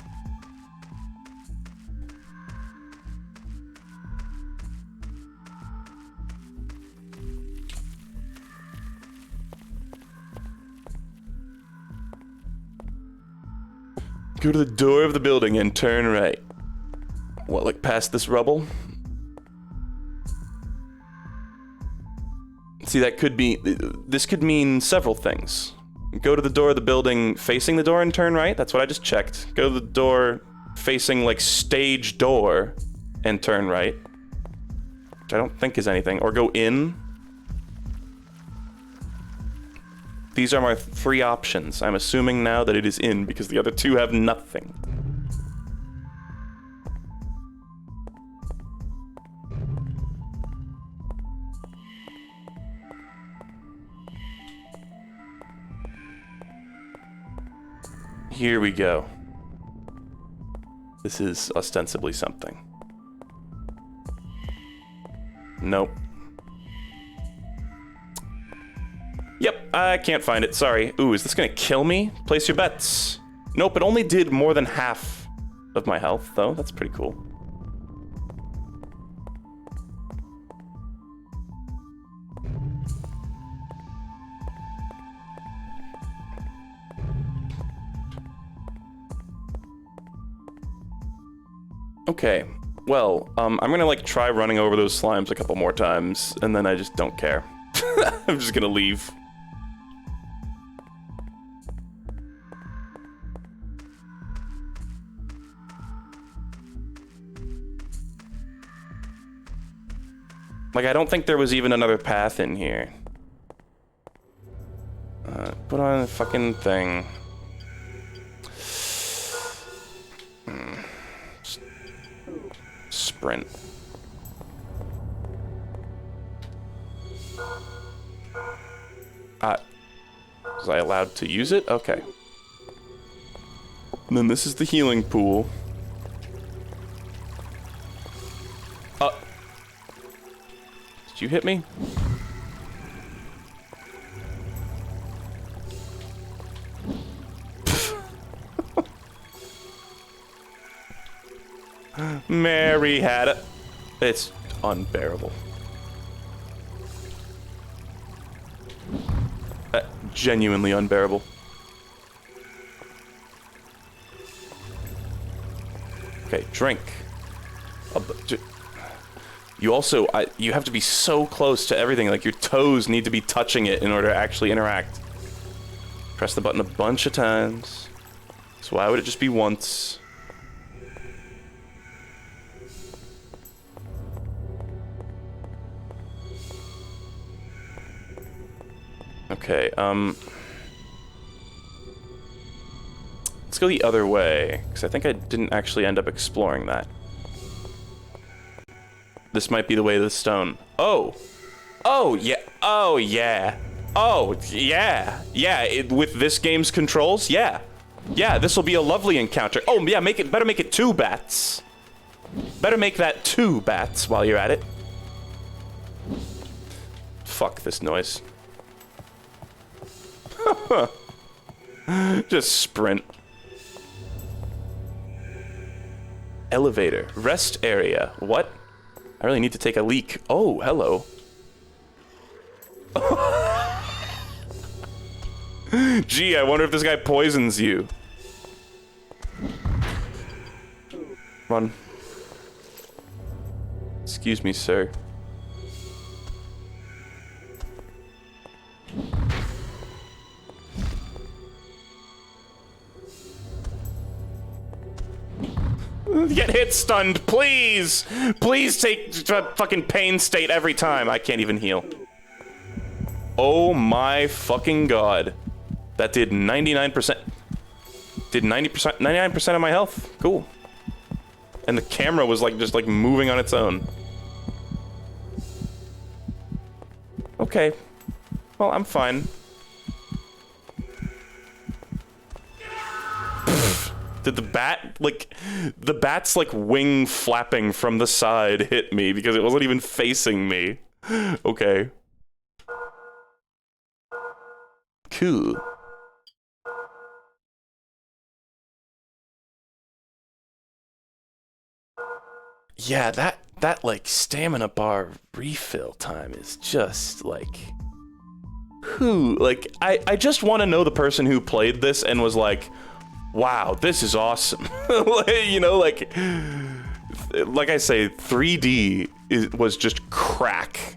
Go to the door of the building and turn right. What, like past this rubble? See, that could be... This could mean several things. Go to the door of the building facing the door and turn right. That's what I just checked. Go to the door facing, like, stage door and turn right. Which I don't think is anything. Or go in. These are my 3 options. I'm assuming now that it is in because the other 2 have nothing. Here we go. This is ostensibly something. Nope. Yep, I can't find it, sorry. Ooh, is this gonna kill me? Place your bets. Nope, it only did more than half of my health, though. That's pretty cool. Okay, well, I'm gonna like try running over those slimes a couple more times, and then I just don't care. I'm just gonna leave. Like, I don't think there was even another path in here. Put on a fucking thing. Sprint. Was I allowed to use it? Okay. And then this is the healing pool. Did you hit me? Mary had it. It's unbearable. Genuinely unbearable. Okay, drink. You also, you have to be so close to everything, like your toes need to be touching it in order to actually interact. Press the button a bunch of times. So why would it just be once? Okay, let's go the other way, because I think I didn't actually end up exploring that. This might be the way to the stone. Oh! Oh, yeah. Oh, yeah. Oh, yeah. Yeah, with this game's controls, yeah. Yeah, this will be a lovely encounter. Oh, yeah, better make it 2 bats. Better make that 2 bats while you're at it. Fuck this noise. Just sprint. Elevator. Rest area. What? I really need to take a leak. Oh, hello. Gee, I wonder if this guy poisons you. Run. Excuse me, sir. Get hit stunned, please! Please take fucking pain state every time. I can't even heal. Oh my fucking god. That did 99%. Did 90%, 99% of my health. Cool. And the camera was like just like moving on its own. Okay. Well, I'm fine. Did the bat, like, the bat's like wing flapping from the side hit me because it wasn't even facing me. Okay. Cool. Yeah, that like stamina bar refill time is just like who like I just want to know the person who played this and was like, wow, this is awesome. You know, like I say, 3D was just crack.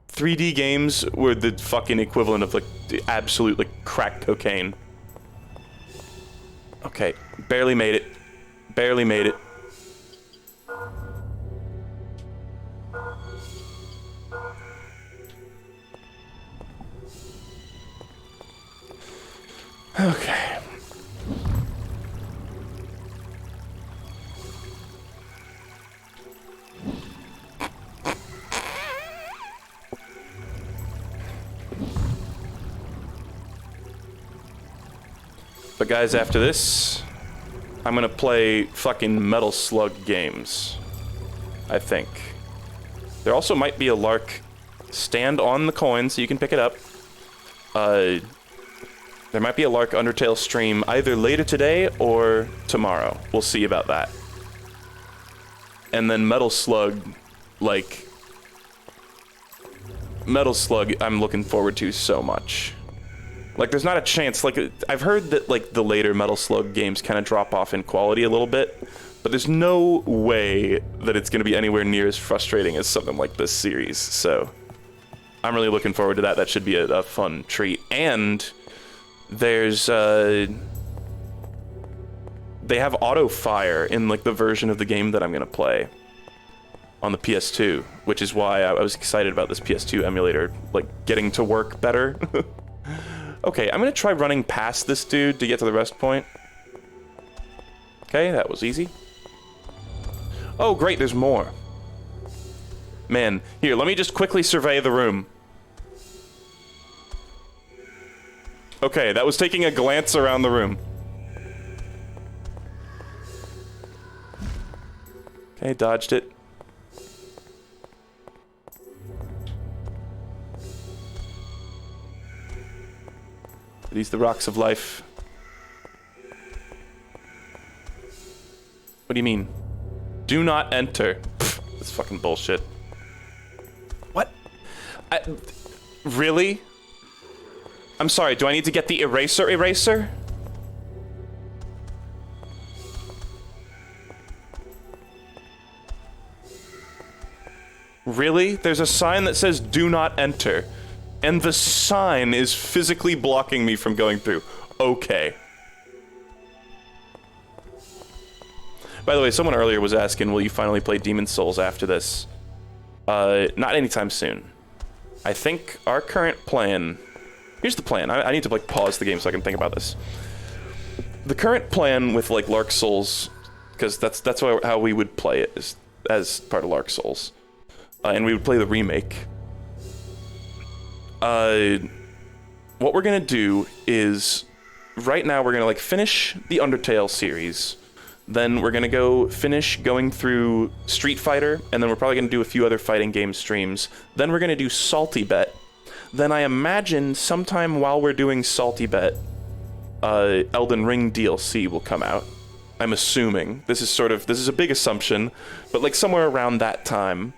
3D games were the fucking equivalent of like the absolute like crack cocaine. Okay, barely made it. Barely made it. Okay. But guys, after this, I'm gonna play fucking Metal Slug games. I think. There also might be a Lark stand on the coin so you can pick it up. There might be a Lark Undertale stream either later today or tomorrow. We'll see about that. And then Metal Slug, like... Metal Slug, I'm looking forward to so much. Like, there's not a chance, like, I've heard that, like, the later Metal Slug games kind of drop off in quality a little bit, but there's no way that it's going to be anywhere near as frustrating as something like this series, so... I'm really looking forward to that. That should be a fun treat. And... there's, they have auto fire in, like, the version of the game that I'm gonna play on the PS2, which is why I was excited about this PS2 emulator, like, getting to work better. Okay, I'm gonna try running past this dude to get to the rest point. Okay, that was easy. Oh, great, there's more. Man, here, let me just quickly survey the room. Okay, that was taking a glance around the room. Okay, dodged it. Are these the rocks of life? What do you mean? Do not enter. Pfft, that's fucking bullshit. What? Really? I'm sorry, do I need to get the eraser? Really? There's a sign that says do not enter. And the sign is physically blocking me from going through. Okay. By the way, someone earlier was asking, will you finally play Demon's Souls after this? Not anytime soon. I think our current plan... Here's the plan. I need to, like, pause the game so I can think about this. The current plan with, like, Lark Souls, because that's how we would play it, is as part of Lark Souls. And we would play the remake. What we're gonna do is, right now we're gonna, like, finish the Undertale series. Then we're gonna go finish going through Street Fighter, and then we're probably gonna do a few other fighting game streams. Then we're gonna do Salty Bet. Then I imagine sometime while we're doing Salty Bet, Elden Ring DLC will come out. I'm assuming. This is a big assumption, but like somewhere around that time.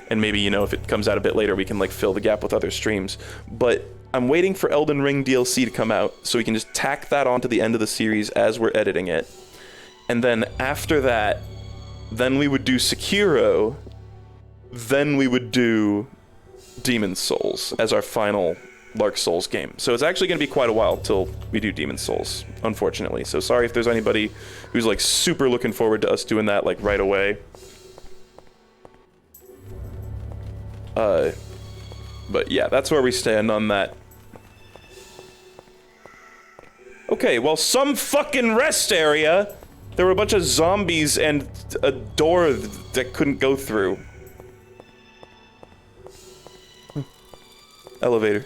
And maybe, you know, if it comes out a bit later, we can like fill the gap with other streams. But I'm waiting for Elden Ring DLC to come out so we can just tack that onto the end of the series as we're editing it. And then after that, then we would do Sekiro, then we would do Demon's Souls as our final Lark Souls game. So it's actually going to be quite a while till we do Demon's Souls, unfortunately. So sorry if there's anybody who's like super looking forward to us doing that like right away. But yeah, that's where we stand on that. Okay, well, some fucking rest area. There were a bunch of zombies and a door that couldn't go through. Elevator.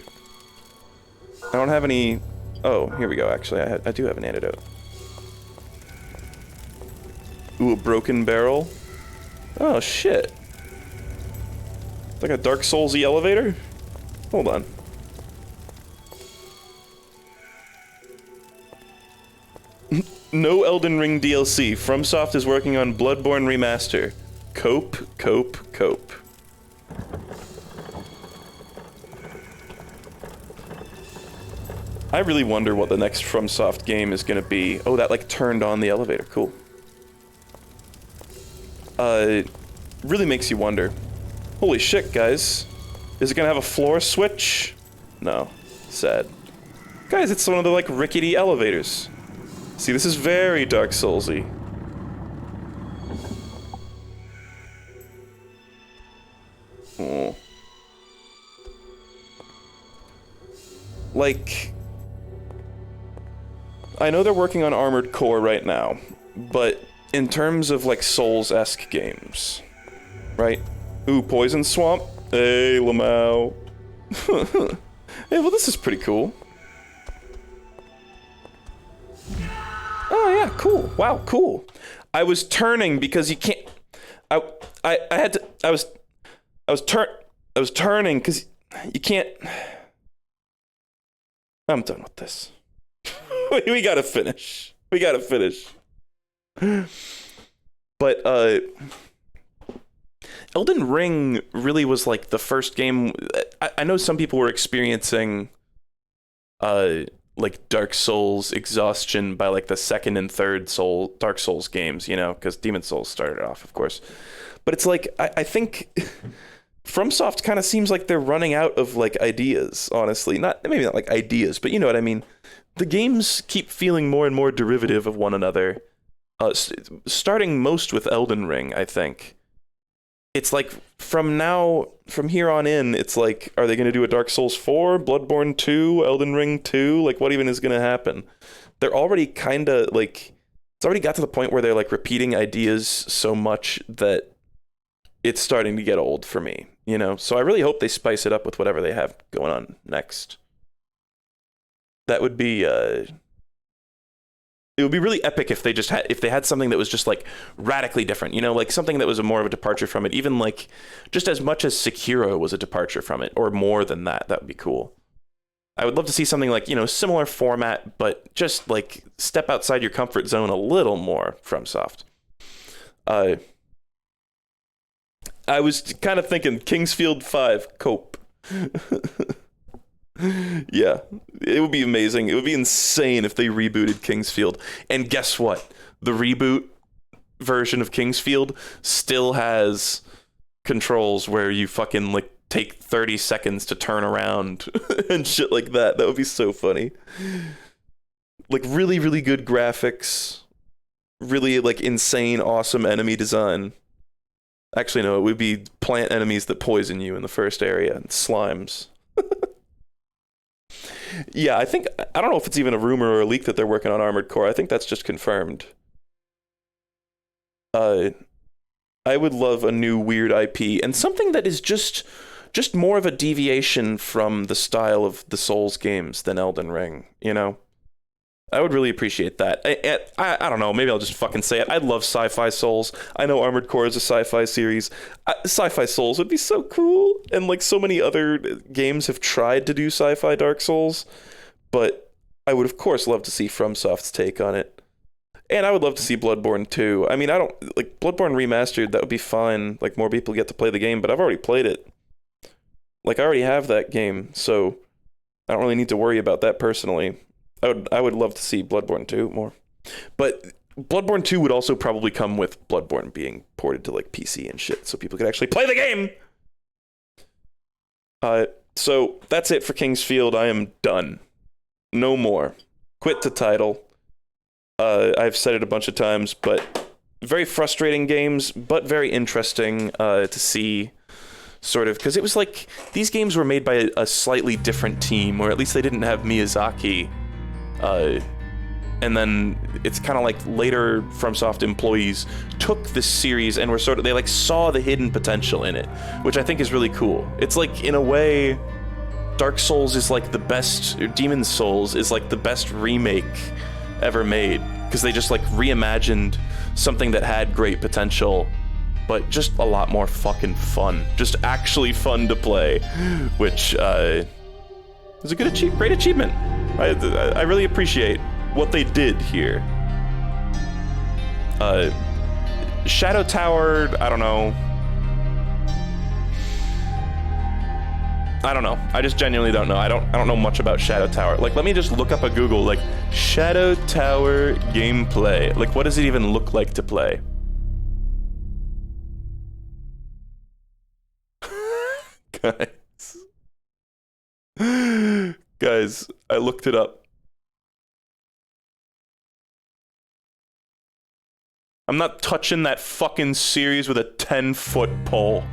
I don't have any... Oh, here we go, actually. I do have an antidote. Ooh, a broken barrel. Oh, shit. It's like a Dark Souls-y elevator? Hold on. No Elden Ring DLC. FromSoft is working on Bloodborne Remaster. Cope. I really wonder what the next FromSoft game is gonna be. Oh, that like turned on the elevator. Cool. Really makes you wonder. Holy shit, guys. Is it gonna have a floor switch? No. Sad. Guys, it's one of the like rickety elevators. See, this is very Dark Souls-y. Oh. Like... I know they're working on Armored Core right now, but in terms of like Souls-esque games, right? Ooh, Poison Swamp. Hey, Lamau. Hey, well, this is pretty cool. Oh yeah, cool. Wow, cool. I was turning because you can't. I was turning because you can't. I'm done with this. We gotta finish. But Elden Ring really was like the first game. I know some people were experiencing like Dark Souls exhaustion by like the second and third Dark Souls games, you know, because Demon Souls started off, of course. But it's like I think FromSoft kind of seems like they're running out of like ideas, honestly. Maybe not like ideas, but you know what I mean. The games keep feeling more and more derivative of one another. Starting most with Elden Ring, I think. It's like from here on in, it's like, are they going to do a Dark Souls 4, Bloodborne 2, Elden Ring 2? Like, what even is going to happen? They're already kind of like, it's already got to the point where they're like repeating ideas so much that it's starting to get old for me, you know? So I really hope they spice it up with whatever they have going on next. That would be, it would be really epic if they had something that was just like radically different, you know, like something that was more of a departure from it, even like just as much as Sekiro was a departure from it, or more than that. That would be cool. I would love to see something like, you know, similar format, but just like step outside your comfort zone a little more FromSoft. I was kind of thinking Kingsfield 5 Cope. Yeah, it would be amazing. It would be insane if they rebooted Kingsfield. And guess what? The reboot version of Kingsfield still has controls where you fucking like take 30 seconds to turn around and shit like that. That would be so funny. Like really, really good graphics. Really like insane, awesome enemy design. Actually, no, it would be plant enemies that poison you in the first area and slimes. Yeah, I don't know if it's even a rumor or a leak that they're working on Armored Core. I think that's just confirmed. I would love a new weird IP and something that is just more of a deviation from the style of the Souls games than Elden Ring, you know? I would really appreciate that. I don't know, maybe I'll just fucking say it. I love Sci-Fi Souls. I know Armored Core is a sci-fi series. Sci-Fi Souls would be so cool. And like so many other games have tried to do Sci-Fi Dark Souls. But I would of course love to see FromSoft's take on it. And I would love to see Bloodborne 2. I mean, like Bloodborne Remastered, that would be fine. Like more people get to play the game, but I've already played it. Like I already have that game, so I don't really need to worry about that personally. I would love to see Bloodborne 2 more. But Bloodborne 2 would also probably come with Bloodborne being ported to like PC and shit, so people could actually play the game. So that's it for Kingsfield. I am done. No more. Quit to title. I've said it a bunch of times, but very frustrating games, but very interesting to see. Sort of, because it was like these games were made by a slightly different team, or at least they didn't have Miyazaki and then it's kind of like later FromSoft employees took this series and were sort of, they like saw the hidden potential in it, which I think is really cool. It's like, in a way, Dark Souls is like the best, Demon's Souls is like the best remake ever made, because they just like reimagined something that had great potential, but just a lot more fucking fun. Just actually fun to play, which is a great achievement. I really appreciate what they did here. Shadow Tower, I don't know. I just genuinely don't know. I don't know much about Shadow Tower. Like, let me just look up a Google, like, Shadow Tower gameplay. Like, what does it even look like to play? Guys, I looked it up. I'm not touching that fucking series with a 10-foot pole.